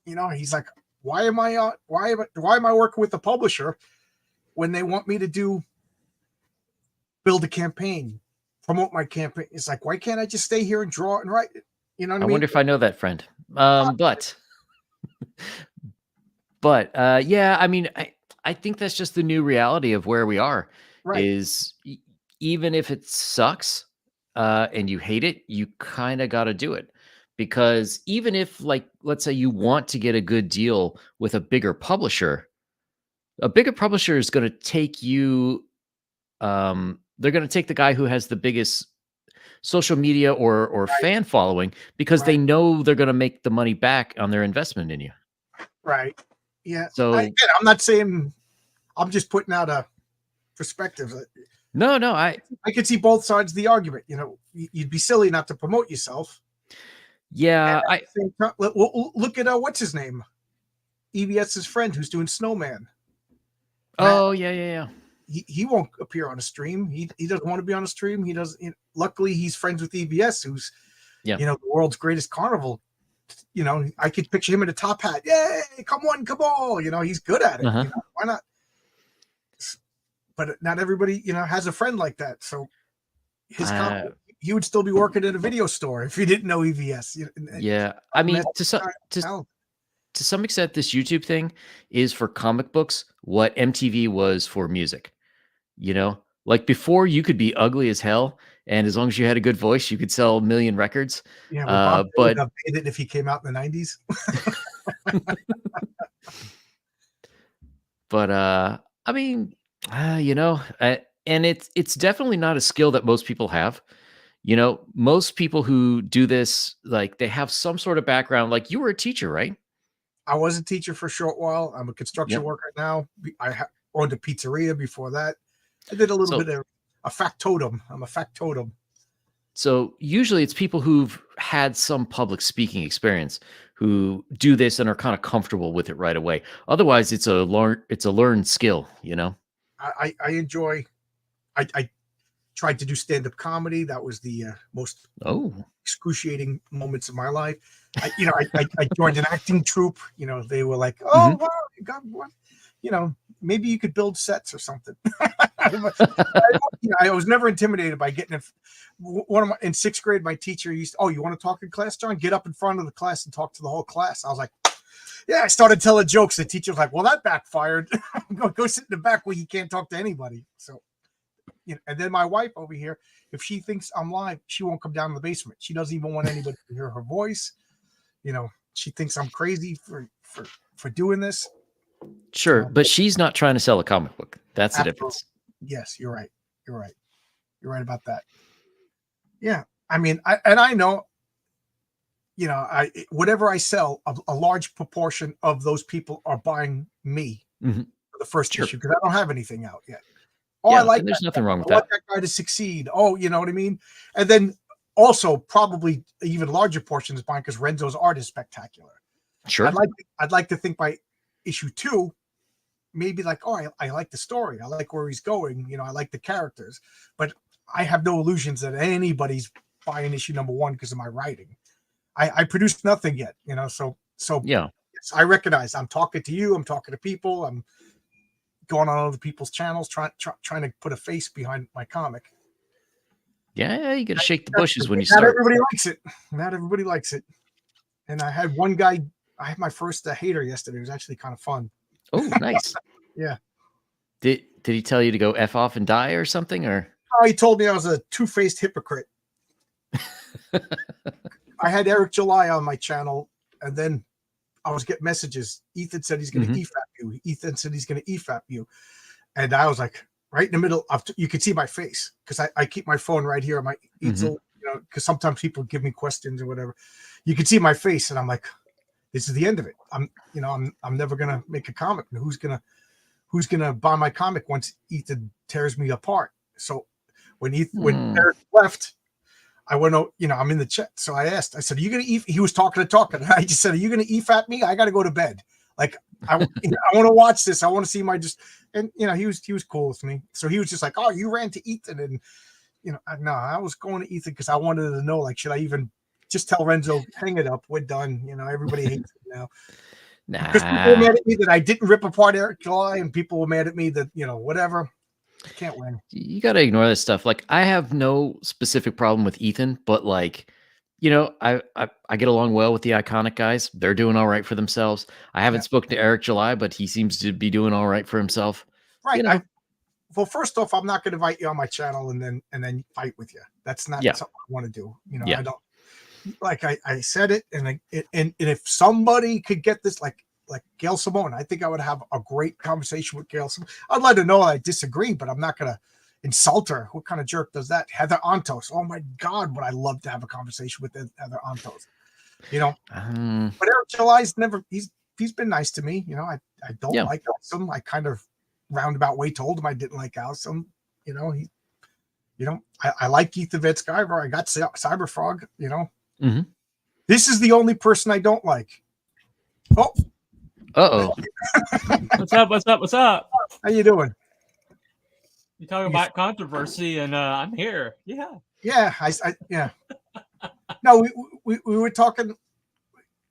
he's like, why am I working with the publisher when they want me to build a campaign, promote my campaign. It's like, why can't I just stay here and draw and write? You know what I I mean? wonder if I know that friend. But yeah, I mean, I think that's just the new reality of where we are. Right. Is even if it sucks and you hate it, you kind of got to do it, because even if, like, let's say you want to get a good deal with a bigger publisher is going to take you. They're going to take the guy who has the biggest social media or Right. fan following, because they Right. know they're going to make the money back on their investment in you. Right. Yeah. So I'm not saying, I'm just putting out a perspective. no, I could see both sides of the argument. You know, you'd be silly not to promote yourself. yeah, And at the same time, look at what's his name, EBS's friend who's doing Snowman. oh yeah. He won't appear on a stream. He doesn't want to be on a stream. He doesn't. Luckily, he's friends with EBS, who's the world's greatest carnival. You know, I could picture him in a top hat. Yay! Come on, come on! You know, he's good at it. Uh-huh. You know, why not? But not everybody, has a friend like that. So his he would still be working at a video store if he didn't know EBS. Yeah, I mean, to some extent, this YouTube thing is for comic books what MTV was for music. You know, like before, you could be ugly as hell, and as long as you had a good voice, you could sell 1 million records. Yeah, well, but it if he came out in the 90s. But I mean, and it's definitely not a skill that most people have. You know, most people who do this, like, they have some sort of background. Like, you were a teacher, right? I was a teacher for a short while. I'm a construction worker now. I owned a pizzeria before that. I did a little bit of a factotum. I'm a factotum. So usually it's people who've had some public speaking experience who do this and are kind of comfortable with it right away. Otherwise, it's a learned skill, you know? I enjoy, I tried to do stand-up comedy. That was the most excruciating moments of my life. I joined an acting troupe. You know, they were like, "Oh, wow, you got one." You know, maybe you could build sets or something. I was never intimidated by getting in sixth grade. My teacher used, "Oh, you want to talk in class, John? Get up in front of the class and talk to the whole class." I was like, "Yeah." I started telling jokes. The teacher was like, "Well, that backfired. Go sit in the back where you can't talk to anybody." So. And then my wife over here, if she thinks I'm live, she won't come down in the basement. She doesn't even want anybody to hear her voice. You know, she thinks I'm crazy for doing this. Sure, but she's not trying to sell a comic book. That's the difference. Yes, you're right. You're right about that. Yeah, I mean, I know. Whatever I sell, a large proportion of those people are buying me for the first issue, because I don't have anything out yet. Oh, I like there's nothing wrong with that. I want that guy to succeed. Oh, you know what I mean? And then also probably even larger portions buying because Renzo's art is spectacular. Sure. I'd like to think by issue 2, maybe like, oh, I like the story. I like where he's going. You know, I like the characters. But I have no illusions that anybody's buying issue number 1 because of my writing. I produced nothing yet, you know, so yeah. Yes, I recognize I'm talking to you. I'm talking to people. I'm going on other people's channels, trying to put a face behind my comic. Yeah, you got to shake the bushes when you Not start. everybody likes it. Not everybody likes it. And I had one guy. I had my first hater yesterday. It was actually kind of fun. Oh, nice. Yeah. Did he tell you to go F off and die or something? Or he told me I was a two-faced hypocrite. I had Eric July on my channel, and then I was getting messages. Ethan said he's going to EFAP you. Ethan said he's going to EFAP you. And I was like, right in the middle of, you could see my face because I keep my phone right here on my easel, you know, because sometimes people give me questions or whatever. You could see my face, and I'm like, this is the end of it. I'm never going to make a comic. And who's going to buy my comic once Ethan tears me apart? So when Eric left, I went, I'm in the chat. So I asked, I said, are you going to he was talking. I just said, are you going to EFAP me? I got to go to bed. Like, I want to watch this. I want to see and he was cool with me. So he was just like, oh, you ran to Ethan. And, no, I was going to Ethan because I wanted to know, like, should I even just tell Renzo, hang it up. We're done. Everybody hates it now. Nah. Because people were mad at me that I didn't rip apart Eric July, and people were mad at me that, whatever. Can't win. You got to ignore this stuff. Like, I have no specific problem with Ethan, but like, I get along well with the Iconic guys. They're doing all right for themselves. I haven't Yeah. spoken to Eric July, but he seems to be doing all right for himself. Right. You know, Well, first off, I'm not going to invite you on my channel and then fight with you. That's not Yeah. something I want to do. Yeah. I don't like. I said it, and if somebody could get this, like Gail Simone, I think I would have a great conversation with Gail Simone. I'd let her know I disagree, but I'm not going to insult her. What kind of jerk does that? Heather Antos. Oh my God, would I love to have a conversation with Heather Antos? But Eric July's never. He's been nice to me. I don't like him. I kind of roundabout way told him I didn't like Alsum. I like Ethan Vetzguyver. I got Cyberfrog. Mm-hmm. This is the only person I don't like. Oh, What's up? How you doing? You talking about controversy, and I'm here. Yeah. Yeah, yeah. No, we were talking.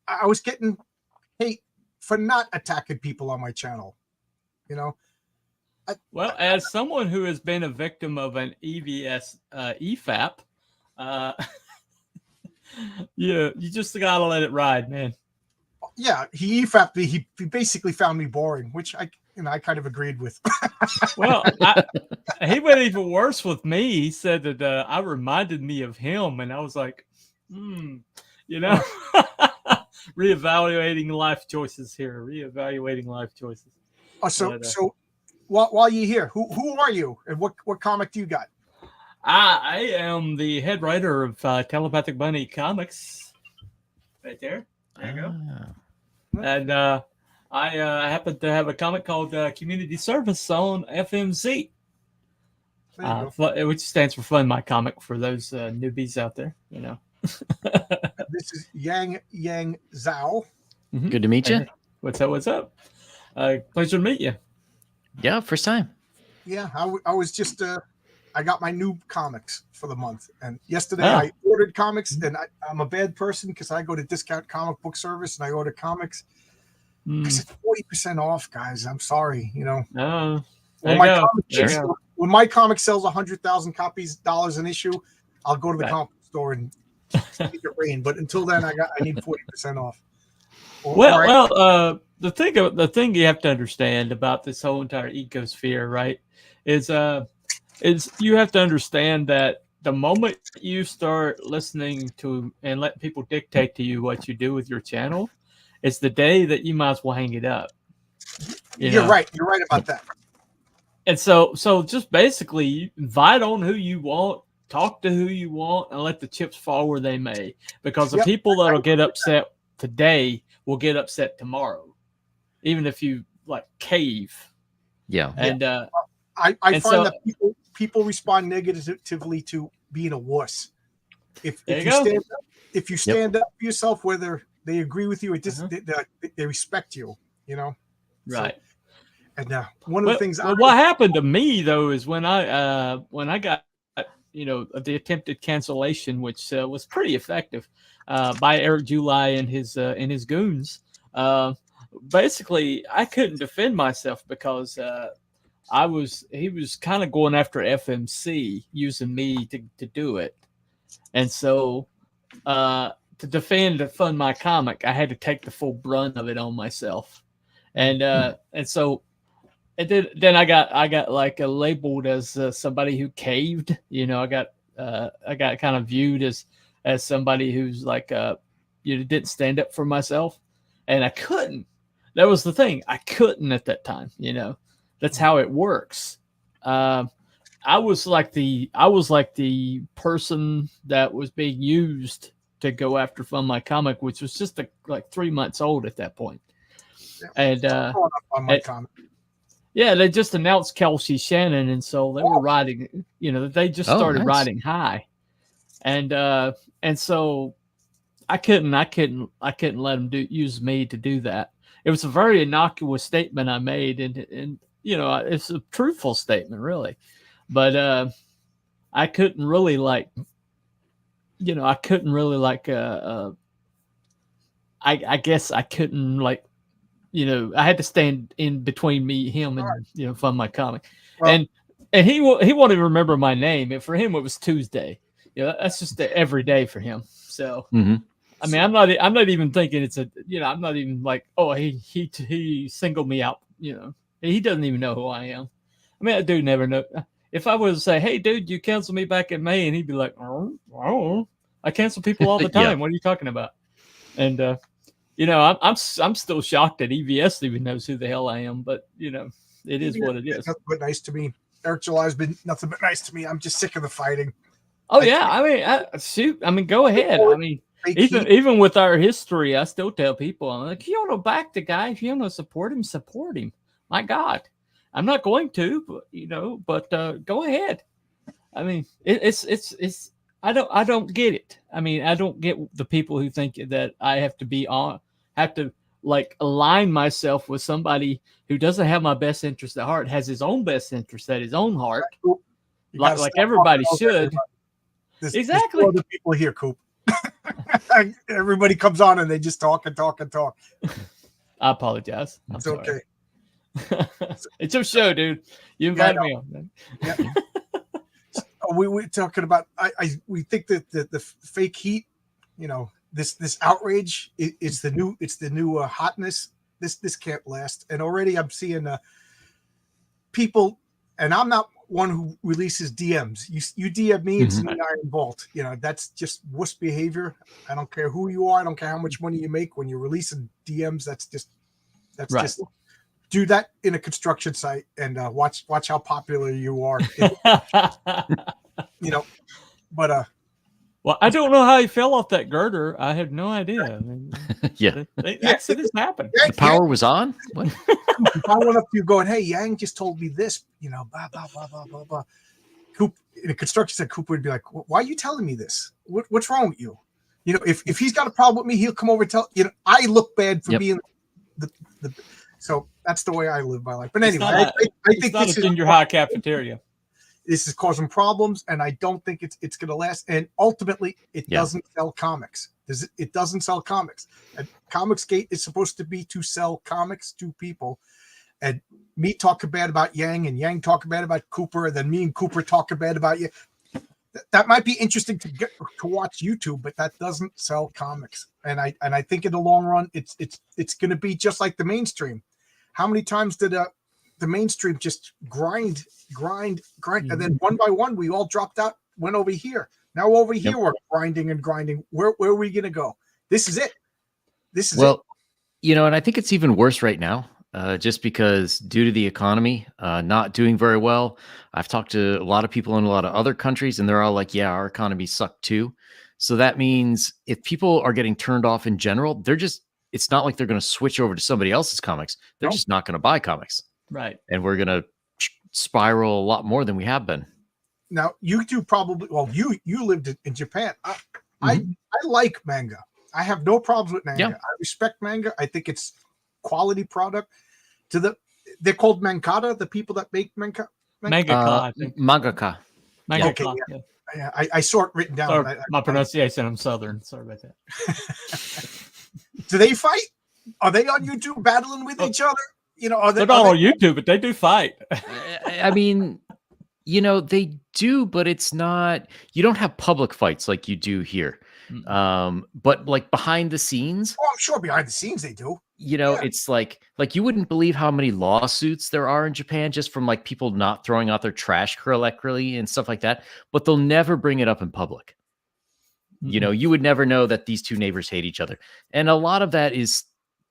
I was getting hate for not attacking people on my channel. Well, as someone who has been a victim of an EVS EFAP, you just gotta let it ride, man. Yeah, he EFAP'd me. He basically found me boring, which I kind of agreed with. Well, he went even worse with me. He said that I reminded me of him, and I was like, reevaluating life choices here. Reevaluating life choices. Oh, so while you're here, who are you, and what comic do you got? I am the head writer of Telepathic Bunny Comics. Right there. There you go. And I happen to have a comic called Community Service on FMZ, which stands for Fund My Comic for those newbies out there. This is Yang Zhao. Mm-hmm. Good to meet you. What's up? Pleasure to meet you. Yeah, first time. Yeah, I was just I got my new comics for the month, and yesterday I ordered comics, and I'm a bad person because I go to Discount Comic Book Service and I order comics because it's 40% off, guys. I'm sorry, when my comic sells 100,000 copies, dollars an issue, I'll go to the comic store and make it rain. But until then, I need 40% off. The thing you have to understand about this whole entire ecosphere, right, is you have to understand that the moment you start listening to and let people dictate to you what you do with your channel, it's the day that you might as well hang it up. You're right. You're right about that. And so just basically invite on who you want, talk to who you want, and let the chips fall where they may. Because the people that'll get upset today will get upset tomorrow, even if you cave. Yeah. And I find that people respond negatively to being a wuss. If you stand up for yourself, whether they agree with you or they respect you, Right. So, and one of the things what happened to me though is when I got the attempted cancellation, which was pretty effective by Eric July and his goons. Basically, I couldn't defend myself because he was kind of going after FMC, using me to do it. And so to defend and fund my comic, I had to take the full brunt of it on myself. And so then I got labeled as somebody who caved. I got kind of viewed as somebody who's didn't stand up for myself, and I couldn't. That was the thing. I couldn't at that time. That's how it works. I was like the person that was being used to go after Fund My Comic, which was just 3 months old at that point. And they just announced Kelsey Shannon, and so they were riding. They just started riding high, and so I couldn't let them use me to do that. It was a very innocuous statement I made, and it's a truthful statement, really, but I couldn't really I guess I couldn't I had to stand in between him and Fund My Comic. Well, and and he won't even remember my name. And for him, it was Tuesday. That's just every day for him. So, Mhm. I mean, I'm not even thinking it's I'm not even like, oh, he singled me out. He doesn't even know who I am. I mean, that dude never know. If I was to say, hey, dude, you canceled me back in May, and he'd be like, oh, I cancel people all the time. Yeah. What are you talking about? And I'm still shocked that EVS even knows who the hell I am. But it is what it is. Nothing but nice to me. Eric July's been nothing but nice to me. I'm just sick of the fighting. Oh yeah, I mean, shoot. I mean, go ahead. I mean, even with our history, I still tell people, I'm like, you want to back the guy, if you want to support him, support him. My God, I'm not going to, but go ahead. I mean, it's. I don't get it. I mean, I don't get the people who think that I have to like align myself with somebody who doesn't have my best interest at heart, has his own best interest at his own heart, like everybody should. Exactly. There's other people here, Coop. Everybody comes on and they just talk and talk and talk. I apologize. It's okay. It's your show, dude. You invited me on. Yeah. We're talking about. We think that the fake heat, this outrage is the new hotness. This can't last. And already I'm seeing people, and I'm not one who releases DMs. You DM me, it's in the iron vault. That's just wuss behavior. I don't care who you are. I don't care how much money you make. When you're releasing DMs, that's just do that in a construction site and watch how popular you are. But well, I don't know how he fell off that girder. I have no idea. I mean, Yeah. accidents happen. The power was on? What? If I went up to you going, hey, Yang just told me this, blah, blah, blah, blah, blah, blah. Coop, in a construction site, Cooper would be like, why are you telling me this? What's wrong with you? If he's got a problem with me, he'll come over and tell, I look bad for being the so that's the way I live my life. But anyway, I think this is in your high cafeteria. This is causing problems, and I don't think it's going to last. And ultimately, it doesn't sell comics. It doesn't sell comics. And Comicsgate is supposed to be to sell comics to people. And me talk bad about Yang, and Yang talk bad about Cooper, and then me and Cooper talk bad about you. That might be interesting to watch YouTube, but that doesn't sell comics. And I think in the long run, it's going to be just like the mainstream. How many times did the mainstream just grind, and then one by one we all dropped out, went over here. Now over here we're grinding and grinding. Where are we going to go? This is it. And I think it's even worse right now, just because due to the economy not doing very well. I've talked to a lot of people in a lot of other countries, and they're all like, "Yeah, our economy sucked too." So that means if people are getting turned off in general, it's not like they're going to switch over to somebody else's comics. They're just not going to buy comics. Right. And we're going to spiral a lot more than we have been. Now, you two probably, you lived in Japan. I like manga. I have no problems with manga. Yeah. I respect manga. I think it's quality product. They're called Mankata, the people that make manga. Mangaka, I think. Mangaka. Okay, yeah. I saw it written down. Sorry, my pronunciation, I'm Southern. Sorry about that. Do they fight? Are they on YouTube battling with each other? They're not on YouTube, but they do fight. I mean, they do, but it's not. You don't have public fights like you do here. But like behind the scenes. Oh, I'm sure behind the scenes they do. It's like you wouldn't believe how many lawsuits there are in Japan just from like people not throwing out their trash correctly and stuff like that. But they'll never bring it up in public. You would never know that these two neighbors hate each other. And a lot of that is,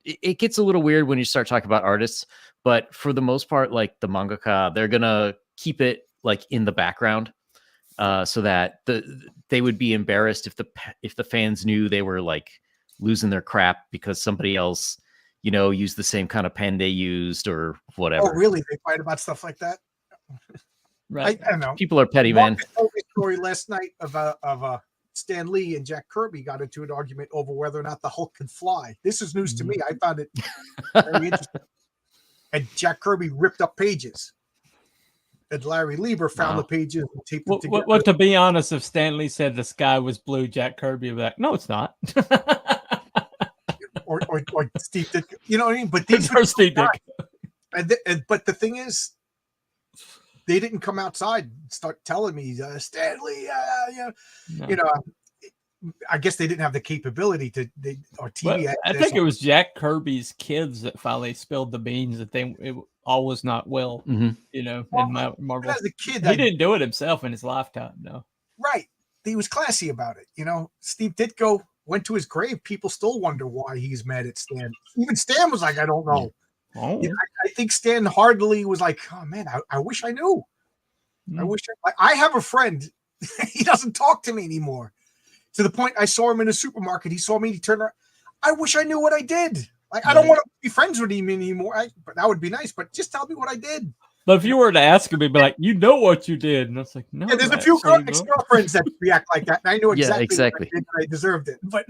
it gets a little weird when you start talking about artists, but for the most part, like the mangaka, they're going to keep it like in the background so that they would be embarrassed if the fans knew they were like losing their crap because somebody else, used the same kind of pen they used or whatever. Oh, really? They fight about stuff like that? Right. I don't know. People are petty, man. I told me a story last night of Stan Lee and Jack Kirby got into an argument over whether or not the Hulk could fly. This is news to me. I found it very interesting. And Jack Kirby ripped up pages. And Larry Lieber found the pages and taped them together. Well, to be honest, if Stan Lee said the sky was blue, Jack Kirby would be like, no, it's not. or Steve Ditko. You know what I mean? But these are Steve Ditko. But the thing is, they didn't come outside and start telling me, Stanley, No. you know, I guess they didn't have the capability or TV. Well, I think it was Jack Kirby's kids that finally spilled the beans that it all was not well, Mhm. you know, Well, in Marvel. as a kid, He didn't do it himself in his lifetime, no. right. He was classy about it. You know, Steve Ditko went to his grave. People still wonder why he's mad at Stan. Even Stan was like, I don't know. Oh. You know, I think Stan hardly was like, oh man, I wish I knew. I wish I have a friend. He doesn't talk to me anymore. To the point I saw him in a supermarket. He saw me. He turned around. I wish I knew what I did. Like, I don't want to be friends with him anymore. But that would be nice. But just tell me what I did. But if you were to ask him, he'd be like, you know what you did. And I was like, no. Yeah, there's a few ex-girlfriends that react like that. And I knew exactly. What I did, and I deserved it. But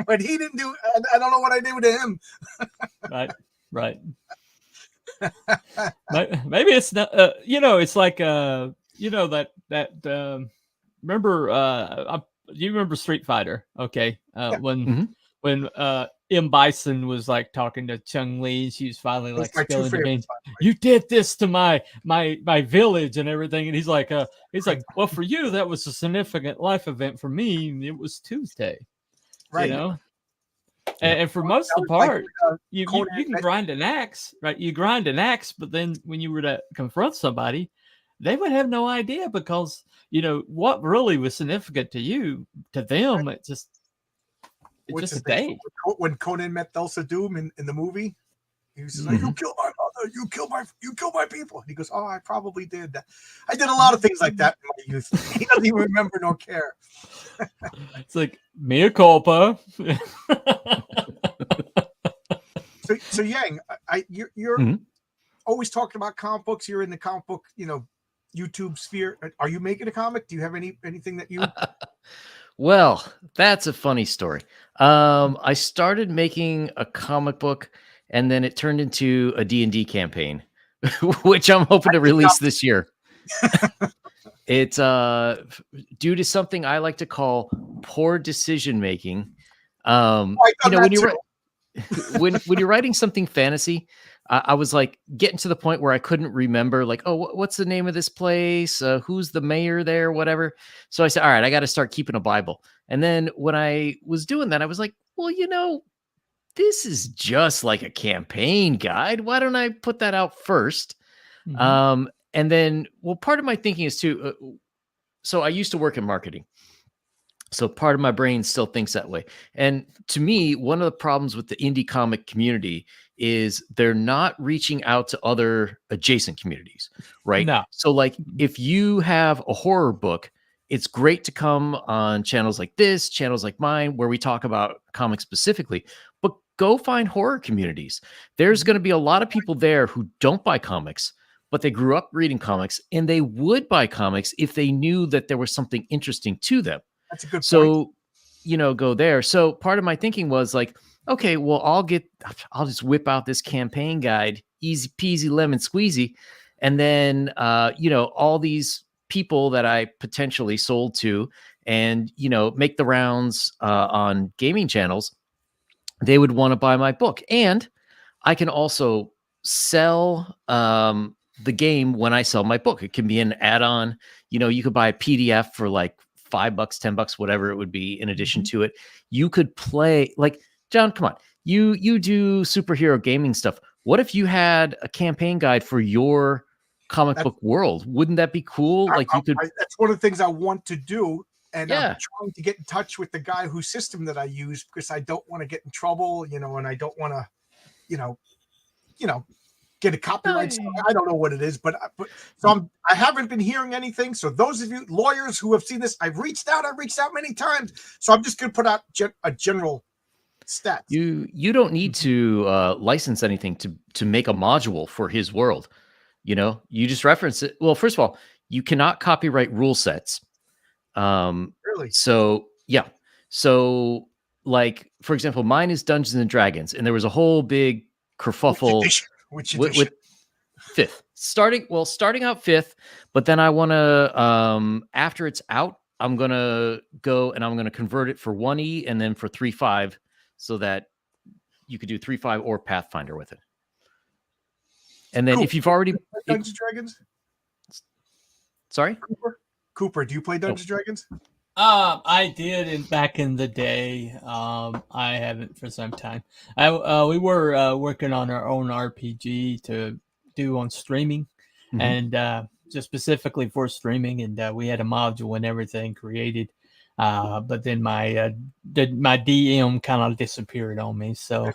but he didn't do I don't know what I did to him. Right. Maybe it's not, it's like, remember, you remember Street Fighter? Okay. When M. Bison was like talking to Chung Li, she was finally like spilling the beans. You did this to my village and everything, and he's like, well, for you that was a significant life event. For me, it was Tuesday, right? You know, and for most of the part, you can grind an axe, right? You grind an axe, but then when you were to confront somebody, they would have no idea because what really was significant to you, to them, it's just a day. When Conan met Thulsa Doom in the movie, he was just like, "You killed my mother. You killed my people." And he goes, "Oh, I probably did that. I did a lot of things like that in my youth." He doesn't even remember nor care. It's like mea culpa. So Yang, you're always talking about comic books. You're in the comic book, YouTube sphere. Are you making a comic? Do you have anything that you? Well, that's a funny story. I started making a comic book, and then it turned into a D&D campaign, which I'm hoping to release this year. It's due to something I like to call poor decision making. When you're writing something fantasy, I was like getting to the point where I couldn't remember, like, oh, what's the name of this place? Who's the mayor there? Whatever. So I said, all right, I got to start keeping a Bible. And then when I was doing that, I was like, well, this is just like a campaign guide. Why don't I put that out first? And then, part of my thinking is too. So I used to work in marketing. So part of my brain still thinks that way. And to me, one of the problems with the indie comic community is they're not reaching out to other adjacent communities, right? No. So like if you have a horror book, it's great to come on channels like this, channels like mine, where we talk about comics specifically, but go find horror communities. There's going to be a lot of people there who don't buy comics, but they grew up reading comics, and they would buy comics if they knew that there was something interesting to them. That's a good point. So, go there. So part of my thinking was like, okay, well, I'll just whip out this campaign guide, easy peasy lemon squeezy. And then, all these people that I potentially sold to and, make the rounds on gaming channels, they would want to buy my book. And I can also sell the game when I sell my book. It can be an add-on. You could buy a PDF for like $5, $10, whatever it would be in addition to it. You could play, like, John, come on. You do superhero gaming stuff. What if you had a campaign guide for your comic book world? Wouldn't that be cool? That's one of the things I want to do. And yeah. I'm trying to get in touch with the guy whose system that I use, because I don't want to get in trouble, and I don't want to, get a copyright. I don't know what it is, but I haven't been hearing anything. So those of you lawyers who have seen this, I've reached out many times. So I'm just going to put out a general stat. You don't need to license anything to make a module for his world. You just reference it. Well, first of all, you cannot copyright rule sets. Really? So yeah. So like, for example, mine is Dungeons and Dragons, and there was a whole big kerfuffle. Which edition? With fifth, starting out fifth, but then I want to, after it's out, I'm going to go and I'm going to convert it for 1E and then for 3.5 so that you could do 3.5 or Pathfinder with it. And then if you've already Dungeons and Dragons, Sorry. Cooper, do you play Dungeons and Dragons? I did back in the day. I haven't for some time. We were working on our own RPG to do on streaming, Mhm. and just specifically for streaming, and we had a module and everything created. But then my DM kind of disappeared on me. So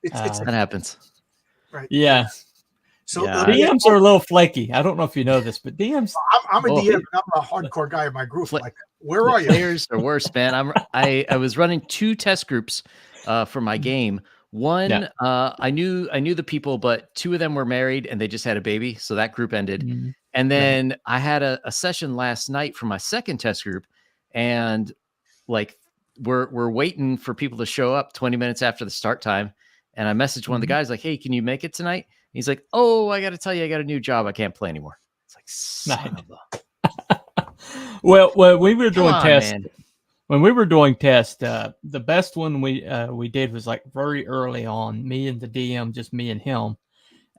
It's That happens. right. yeah, So Yeah, DMs are a little flaky. I don't know if you know this, but DMs. I'm a Oh. DM. I'm a hardcore guy in my group. Fla- Like, where are you? Players are worse, man. I was running 2 test groups for my game. One, Yeah. I knew the people, but 2 of them were married and they just had a baby, so that group ended. Mhm. And then I had a session last night for my second test group, and like we're waiting for people to show up 20 minutes after the start time. And I messaged one of the guys like, "Hey, can you make it tonight?" He's like, "Oh, I got to tell you, I got a new job. I can't play anymore." It's like, son Nice. of a Well, we were doing Come on, tests. man. When we were doing tests, the best one we did was like very early on. Me and the DM, just me and him,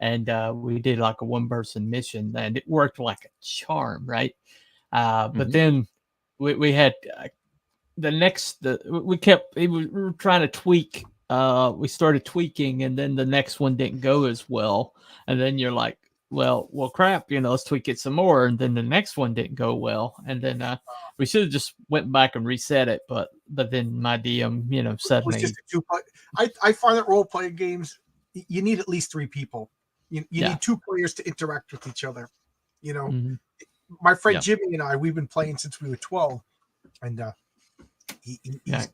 and we did like a 1-person mission, and it worked like a charm, right? But Mhm. then we had we were trying to tweak. We started tweaking, and then the next one didn't go as well, and then you're like, well, crap, let's tweak it some more, and then the next one didn't go well, and then we should have just went back and reset it, but then my DM, It was suddenly, just a two-player. I find that role-playing games, you need at least 3 people. You Yeah. need 2 players to interact with each other. Mhm. My friend Yeah. Jimmy and I, we've been playing since we were 12, and he's Yeah.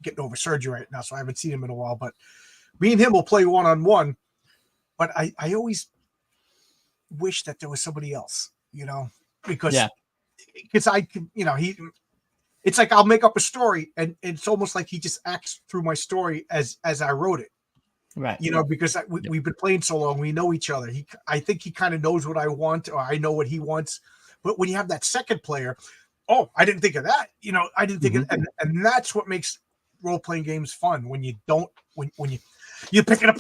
getting over surgery right now, so I haven't seen him in a while. But me and him will play one-on-one. But I always wish that there was somebody else, because Yeah. I can, it's like I'll make up a story, and it's almost like he just acts through my story as I wrote it. right, Because we've been playing so long, we know each other. I think he kind of knows what I want, or I know what he wants. But when you have that second player, oh, I didn't think of that. I didn't think of, and that's what makes role playing games fun. When you don't, when you pick it up,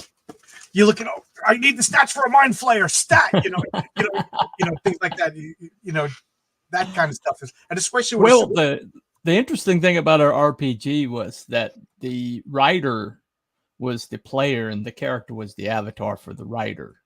you look at, oh, I need the stats for a mind flayer stat. Things like that. That kind of stuff is, and especially when well, the interesting thing about our RPG was that the writer was the player and the character was the avatar for the writer,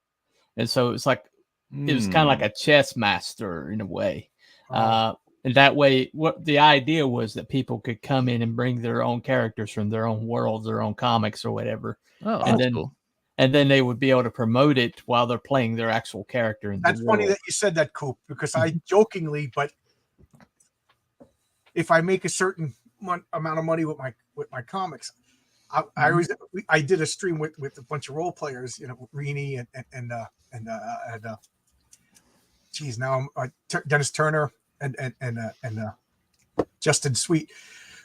and so it was kind of like a chess master in a way. And that way, what the idea was that people could come in and bring their own characters from their own worlds, their own comics or whatever, Oh, and that's then cool. and then they would be able to promote it while they're playing their actual character in That's the funny world. that you said that, Coop, because I jokingly, but if I make a certain amount of money with my comics, I did a stream with a bunch of role players, Rini and geez, now I'm Dennis Turner and Justin Sweet.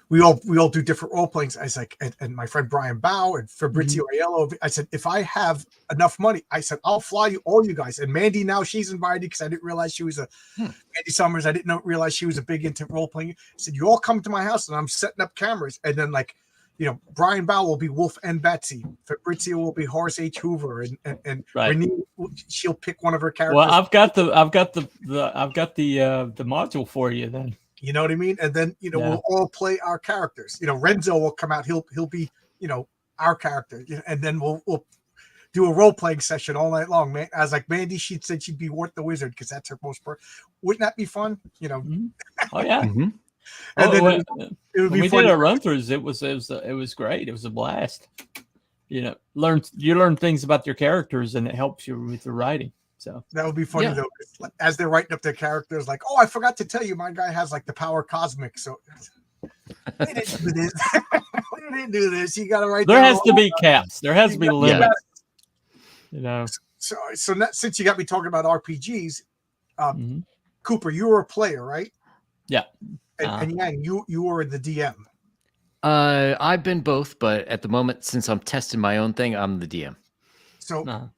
We all do different role playings. I was like, and my friend Brian Bow and Fabrizio Aiello. I said, if I have enough money, I said, I'll fly all you guys. And Mandy, now she's invited because I didn't realize she was Mandy Summers. I didn't realize she was a big into role playing. I said, you all come to my house and I'm setting up cameras. And then Brian Bow will be Wolf and Betsy. Fabrizio will be Horace H. Hoover, and Right. Renee, she'll pick one of her characters. Well, I've got the module for you then. You know what I mean? And then we'll all play our characters. Renzo will come out. He'll be our character, and then we'll do a role playing session all night long. Man, I was like, Mandy, she said she'd be Wart the Wizard because that's her most. Wouldn't that be fun? Oh yeah. Mhm. And then When it would be we fun. did our run throughs, it was great. It was a blast. You learn things about your characters, and it helps you with the writing. So That would be funny Yeah. though, 'cause as they're writing up their characters, like, oh, I forgot to tell you, my guy has like the power cosmic. So we didn't do this. We didn't do this. You got to write. there down has all to be that. caps. There has to be You limits. got- So since you got me talking about RPGs, Mhm. Cooper, you were a player, right? Yeah. And Yang, you were the DM. I've been both, but at the moment, since I'm testing my own thing, I'm the DM. So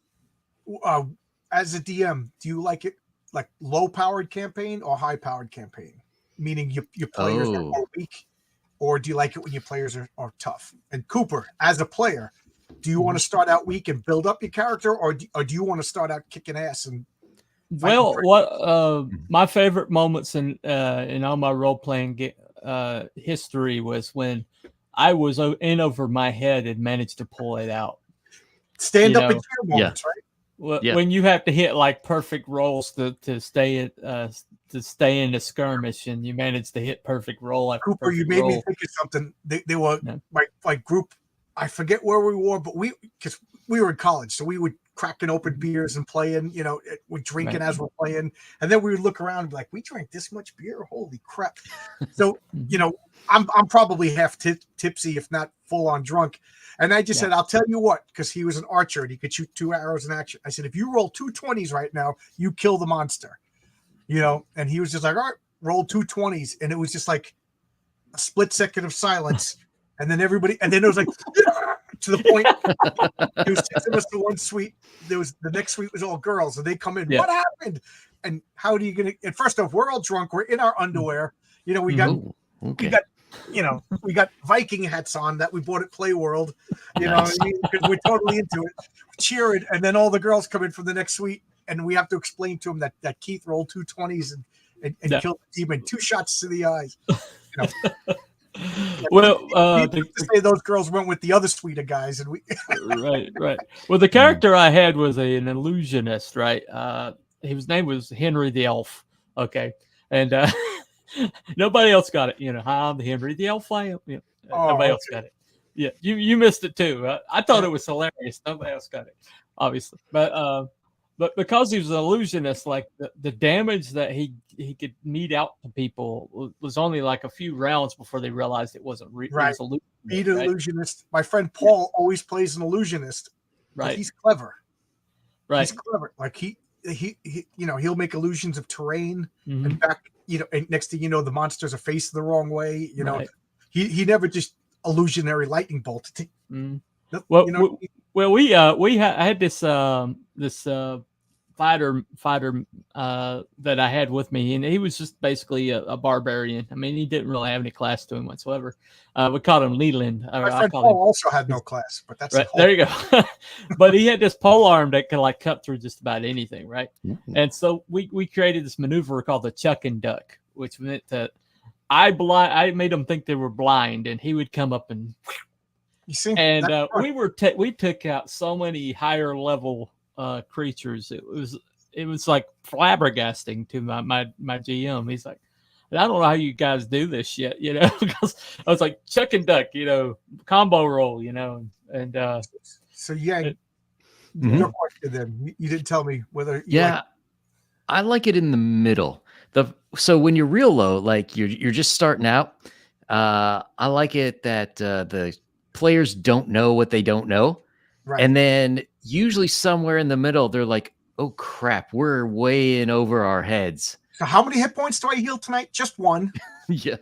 Uh, as a DM, do you like it like low powered campaign or high powered campaign? Meaning your players are more weak, or do you like it when your players are tough? And Cooper, as a player, do you want to start out weak and build up your character, or do you want to start out kicking ass and Well, fighting what Mhm. my favorite moments in all my role playing history was when I was in over my head and managed to pull it out. stand You up and know, cheer Yeah. moments, right? Yeah. when you have to hit like perfect rolls to stay in the skirmish, and you manage to hit perfect roll after Cooper, you perfect made me roll. think of something. They were Yeah. my group. I forget where we were, but because we were in college, so we would cracking open beers and playing. We're drinking Right. as we're playing, and then we would look around and be like, "We drank this much beer? Holy crap!" So Mhm. I'm probably half tipsy, if not full on drunk. And I just Yeah. said, "I'll tell you what," because he was an archer and he could shoot 2 arrows in action. I said, "If you roll 2 20s right now, you kill the monster." And he was just like, "All right, roll 2 20s," and it was just like a split second of silence, and then it was like to the point. There was 6 of us in one suite. There was the next suite was all girls, and they come in. Yeah. What happened? And how do you get it? And first off, we're all drunk. We're in our underwear. We got Oh, we okay. got we got Viking hats on that we bought at Play World. You know Nice. what I mean? Because we're totally into it, cheering, and then all the girls come in from the next suite, and we have to explain to them that Keith rolled 2 20s and Yeah. killed the demon, 2 shots to the eyes. Well, To say those girls went with the other suite of guys, and we right. Well, the character I had was an illusionist, right? His name was Henry the Elf. Okay, and nobody else got it. I'm the Henry the Elf. Nobody else got it. Yeah, you missed it too. I thought it was hilarious. Nobody else got it, obviously. But because he was an illusionist, like the damage that he could mete out to people was only like a few rounds before they realized it wasn't real. Right. It was Beat an illusionist. My friend Paul always plays an illusionist, but right. he's clever. Right. He's clever. Like he he'll make illusions of terrain Mhm. and back. And next thing you know, the monsters are faced the wrong way. Right. He never just illusionary lightning bolt. Mm. No, Well, we had this fighter that I had with me, and he was just basically a barbarian. I mean, he didn't really have any class to him whatsoever. We called him Leland. My friend Paul also had no class, but that's right. There you go. But he had this pole arm that could like cut through just about anything, right? Ooh. And so we created this maneuver called the Chuck and Duck, which meant that I made them think they were blind, and he would come up and you see, and we took out so many higher level creatures. It was like flabbergasting to my GM. He's like, I don't know how you guys do this yet, because I was like Chuck and Duck, combo roll, and so yeah. Mhm. Your question then, you didn't tell me whether I like it in the middle. So when you're real low, like you're just starting out, I like it that the players don't know what they don't know. Right. And then usually somewhere in the middle, they're like, oh crap, we're way in over our heads. So how many hit points do I heal tonight? Just one. Yeah.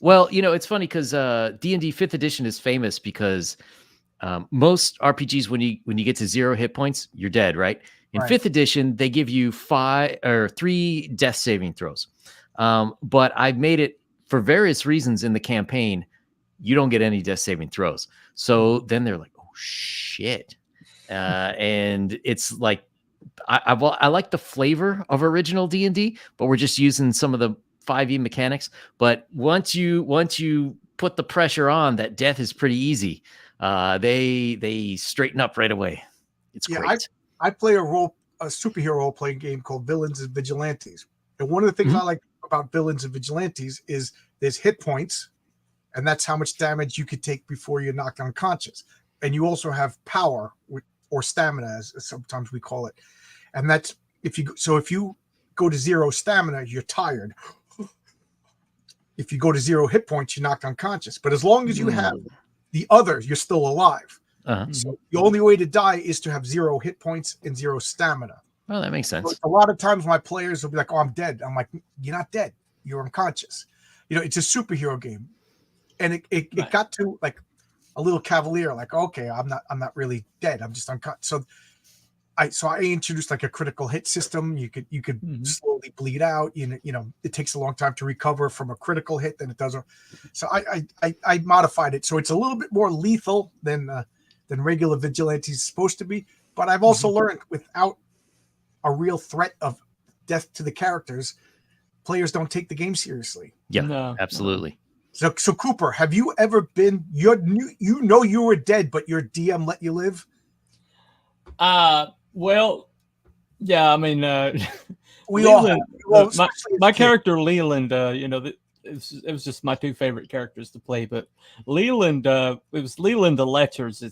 Well, it's funny because D&D 5th edition is famous because most RPGs, when you get to 0 hit points, you're dead, right? In 5th edition, they give you 3 death saving throws. But I've made it for various reasons in the campaign, you don't get any death saving throws. So then they're like, oh shit. And it's like, I like the flavor of original D&D, but we're just using some of the 5e mechanics. But once you put the pressure on that death is pretty easy, they straighten up right away. It's great. I play a superhero role playing game called Villains and Vigilantes. And one of the things I like about Villains and Vigilantes is there's hit points, and that's how much damage you could take before you're knocked unconscious. And you also have power or stamina, as sometimes we call it. And that's if you go to 0 stamina, you're tired. If you go to 0 hit points, you're knocked unconscious. But as long as you have the others, you're still alive. Uh-huh. So the only way to die is to have 0 hit points and 0 stamina. Oh, that makes sense. So a lot of times my players will be like, "Oh, I'm dead." I'm like, "You're not dead. You're unconscious." It's a superhero game, and it got to like a little cavalier. Like, okay, I'm not really dead. I'm just unconscious. So I introduced like a critical hit system. You could slowly bleed out. It takes a long time to recover from a critical hit than it does. So I modified it so it's a little bit more lethal than regular Vigilantes is supposed to be. But I've also learned without a real threat of death to the characters, players don't take the game seriously. Yeah, No, absolutely. So Cooper, have you ever been you were dead, but your DM let you live? Well, yeah. I mean, We all Leland, have. Well, my especially as my kids. character Leland, it was just my two favorite characters to play. But Leland, it was Leland the Lecher's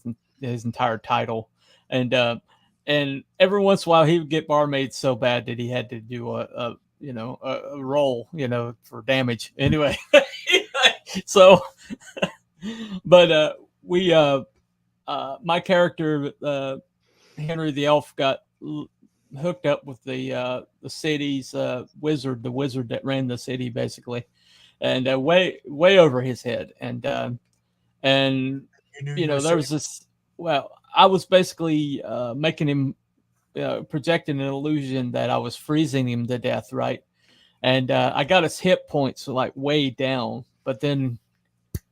his entire title, and every once in a while he would get barmaid so bad that he had to do a roll, for damage. Anyway, so, but we my character Henry the Elf got hooked up with the city's wizard, the wizard that ran the city, basically, and way over his head. And there was this. Well, I was basically making him projecting an illusion that I was freezing him to death, right? And I got his hit points like way down, but then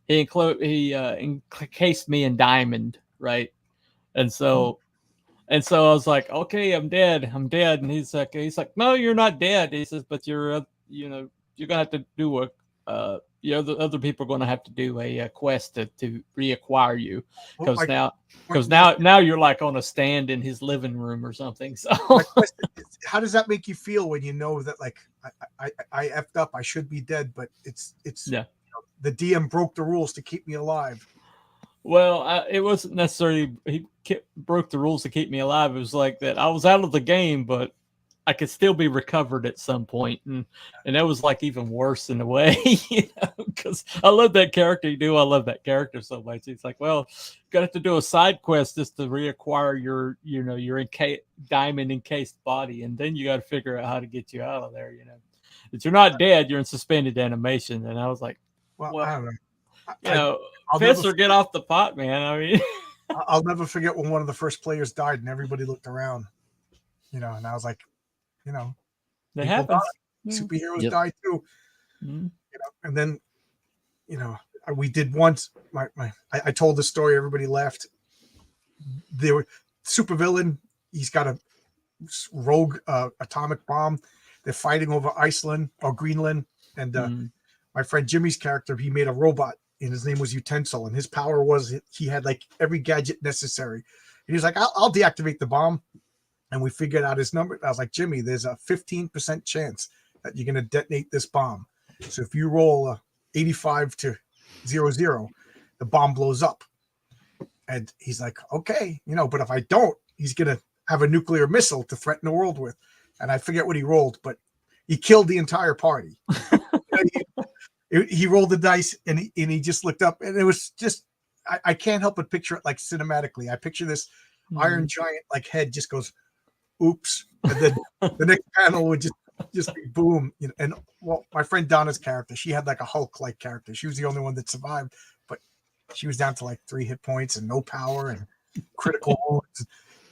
he encased me in diamond, right? And so I was like, okay, I'm dead. And he's like, no, you're not dead. He says, but you're gonna have to do the other people are gonna have to do a quest to reacquire you, because now you're like on a stand in his living room or something. So my question is, how does that make you feel when you know that, like, I effed up, I should be dead, but it's yeah. The DM broke the rules to keep me alive. Well, it wasn't necessarily he broke the rules to keep me alive. It was like that I was out of the game, but I could still be recovered at some point, and that was like even worse in a way, because I love that character. I love that character so much. It's like, well, got to have to do a side quest just to reacquire your diamond encased body, and then you got to figure out how to get you out of there. If you're not dead, you're in suspended animation, and I was like, well I don't know. Fitz, or get off the pot, man. I mean, I'll never forget when one of the first players died and everybody looked around, and I was like, that happens. Superheroes die too, Mm-hmm. and then, we did once. I told the story. Everybody laughed. There were supervillain. He's got a rogue atomic bomb. They're fighting over Iceland or Greenland, and my friend Jimmy's character, he made a robot, and his name was Utensil, and his power was he had like every gadget necessary. And he was like, I'll deactivate the bomb. And we figured out his number. I was like, Jimmy, there's a 15% chance that you're going to detonate this bomb. So if you roll 85 to 00, the bomb blows up. And he's like, okay, but if I don't, he's going to have a nuclear missile to threaten the world with. And I forget what he rolled, but he killed the entire party. He rolled the dice, and he just looked up, and it was just, I can't help but picture it like cinematically. I picture this Iron Giant like head just goes, oops, and then the next panel would just be boom. And well, my friend Donna's character, she had like a Hulk-like character. She was the only one that survived, but she was down to like 3 hit points and no power and critical wounds.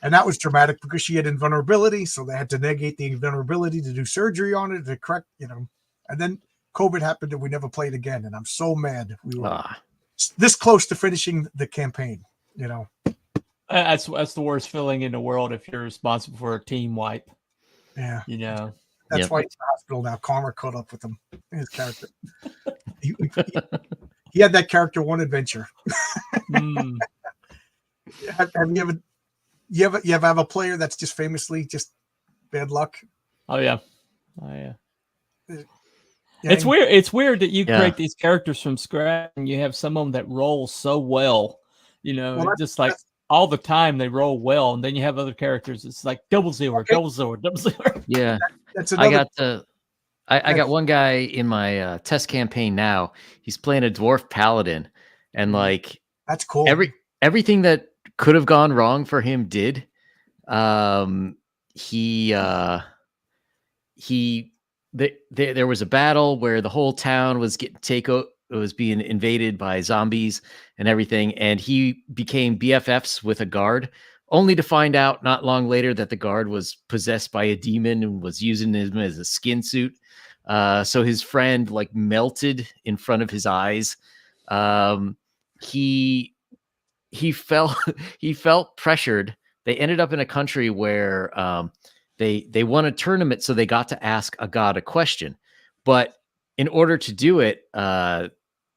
And that was dramatic because she had invulnerability, so they had to negate the invulnerability to do surgery on it to correct, and then COVID happened and we never played again. And I'm so mad. We were this close to finishing the campaign, That's the worst feeling in the world if you're responsible for a team wipe. Yeah. Yep. That's why he's in the hospital now. Connor caught up with him, his character. He had that character one adventure. Have you ever have a player that's just famously just bad luck? Oh yeah. It's weird. It's weird that you create these characters from scratch and you have some of them that roll so well, just like all the time they roll well, and then you have other characters. It's like double zero. Yeah, that's another. I got one guy in my test campaign now. He's playing a dwarf paladin, and like that's cool. Everything that could have gone wrong for him did. There was a battle where the whole town was being invaded by zombies and everything, and he became BFFs with a guard, only to find out not long later that the guard was possessed by a demon and was using him as a skin suit. So his friend like melted in front of his eyes. He felt pressured. They ended up in a country where they won a tournament, so they got to ask a god a question. But in order to do it,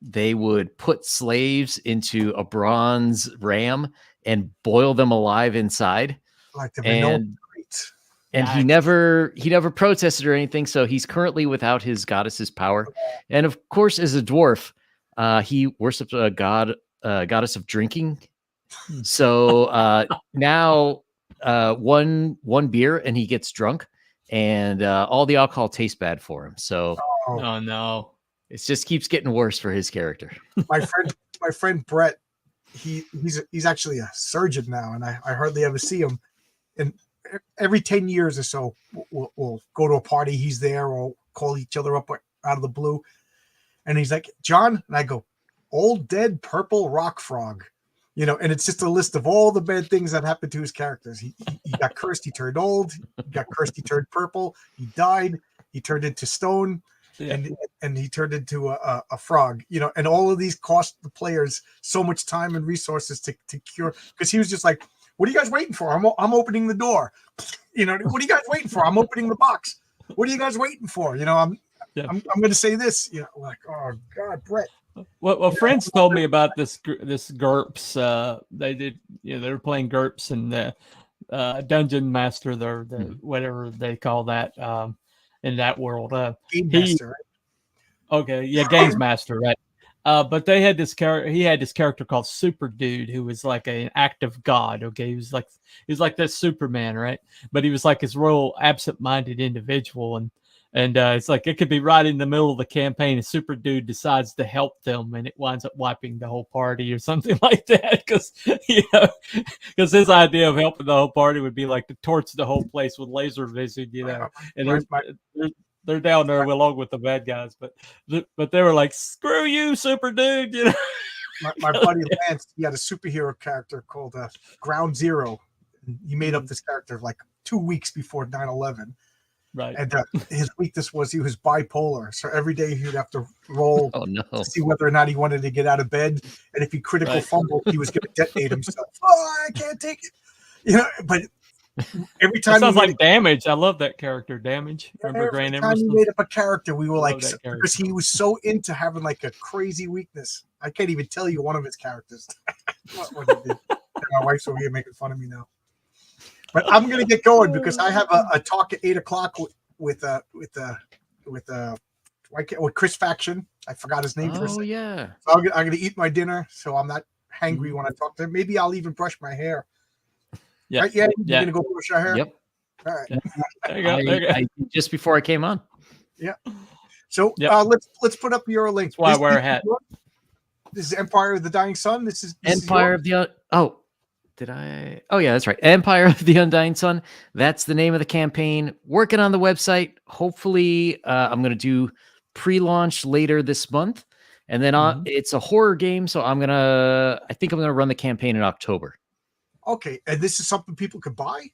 they would put slaves into a bronze ram and boil them alive inside. Like the vanilla And treats. and he never protested or anything, so he's currently without his goddess's power. And of course, as a dwarf, he worshipped a goddess of drinking. So now one beer and he gets drunk, and all the alcohol tastes bad for him. So Oh, Oh no. it just keeps getting worse for his character. my friend Brett, he's actually a surgeon now, and I hardly ever see him. And every 10 years or so, we'll go to a party. He's there, or call each other up out of the blue, and he's like, "John," and I go, "Old dead purple rock frog." And it's just a list of all the bad things that happened to his characters. He got cursed, he turned old. He got cursed, he turned purple. He died, he turned into stone, Yeah. and he turned into a frog. And all of these cost the players so much time and resources to cure. Because he was just like, "What are you guys waiting for? I'm opening the door. What are you guys waiting for? I'm opening the box. What are you guys waiting for? I'm going to say this. Like, oh God, Brett." Well, friends told me about this GURPS. They did, they were playing GURPS and Dungeon Master, the whatever they call that in that world. Game Master. Okay, yeah, Games Master, right? But they had this character. He had this character called Super Dude, who was like an active god. Okay, he was like this Superman, right? But he was like this real absent-minded individual, and it's like it could be right in the middle of the campaign, and Super Dude decides to help them, and it winds up wiping the whole party or something like that. Because his idea of helping the whole party would be like to torch the whole place with laser vision, and they're down there along with the bad guys, but they were like, "Screw you, Super Dude!" My buddy Lance, he had a superhero character called Ground Zero. He made up this character like 2 weeks before 9/11. Right. And his weakness was he was bipolar. So every day he'd have to roll to see whether or not he wanted to get out of bed. And if he critical fumbled, he was going to detonate himself. Oh, I can't take it. But every time that sounds like Damage. I love that character, Damage. Remember Grant Emerson? He made up a character, we were like, because he was so into having like a crazy weakness. I can't even tell you one of his characters. what he did. And my wife's over here making fun of me now. But I'm gonna get going because I have a talk at 8:00 with Chris Faction. I forgot his name. Oh yeah. So I'm gonna eat my dinner, so I'm not hangry when I talk to him. Maybe I'll even brush my hair. Yeah. Right? Yeah. You're gonna go brush your hair. Yep. All right. There you go. Just before I came on. Yeah. So let's put up your link. That's why I wear a hat. This is Empire of the Dying Sun. This is Empire of the Did I? Oh, yeah, that's right. Empire of the Undying Sun. That's the name of the campaign. Working on the website. Hopefully, I'm going to do pre-launch later this month. And then it's a horror game. So I think I'm going to run the campaign in October. Okay. And this is something people could buy?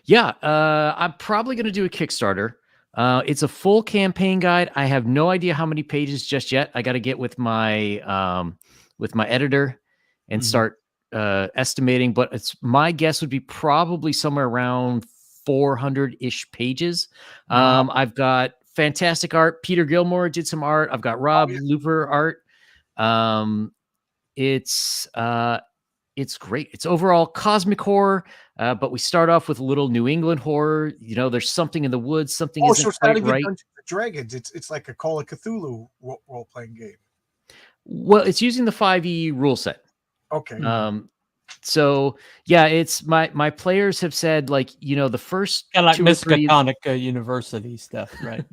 Yeah. I'm probably going to do a Kickstarter. It's a full campaign guide. I have no idea how many pages just yet. I got to get with my editor and start estimating, but my guess would be probably somewhere around 400-ish pages. I've got fantastic art. Peter Gilmore did some art. I've got Rob Looper art. It's great. It's overall cosmic horror, but we start off with a little New England horror. There's something in the woods. Something isn't quite right. Dungeons & Dragons. It's like a Call of Cthulhu role-playing game. Well, it's using the 5e rule set. Okay. So yeah, it's my players have said like, the first kind of like Miskatonic University stuff, right?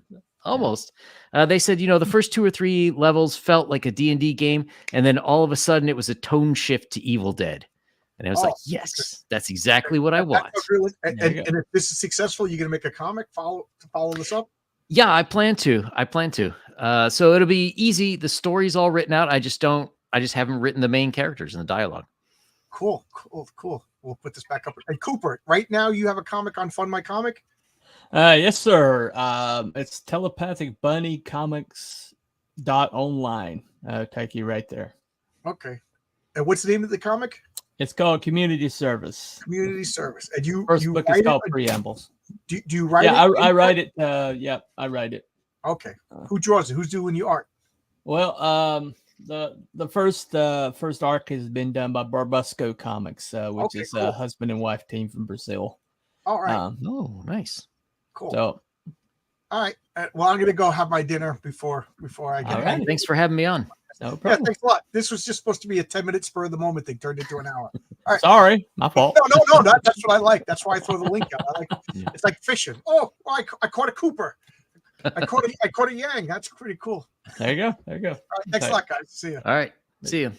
Almost. They said, the first 2 or 3 levels felt like a D&D game, and then all of a sudden it was a tone shift to Evil Dead. And I was like, yes, that's exactly what I want. And if this is successful, you're going to make a comic follow this up? Yeah, I plan to. So it'll be easy. The story's all written out. I just haven't written the main characters in the dialogue. Cool. We'll put this back up. And Cooper, right now you have a comic on Fund My Comic? Yes, sir. It's Telepathic Bunny Comics.online. Take you right there. Okay. And what's the name of the comic? It's called Community Service. Community service. And you First you book write is it? called Preambles. Do you write Yeah, it? I write it. Yeah, I write it. Okay. Who draws it? Who's doing the art? Well, the first arc has been done by Barbusco Comics, which Okay, is cool. a husband and wife team from Brazil. All right. Oh, nice. Cool. So All right. Well, I'm gonna go have my dinner before I get All out. right. Thanks for having me on. no Yeah, problem. thanks a lot. This was just supposed to be a 10-minute spur of the moment thing, turned into an hour. Sorry, my fault. No, that's what I like. That's why I throw the link out. I like Yeah. it's like fishing. Oh, I caught a Cooper. I caught a Yang. That's pretty cool. There you go. There you go. All right, thanks a Okay. lot, guys. See you. All right. See you.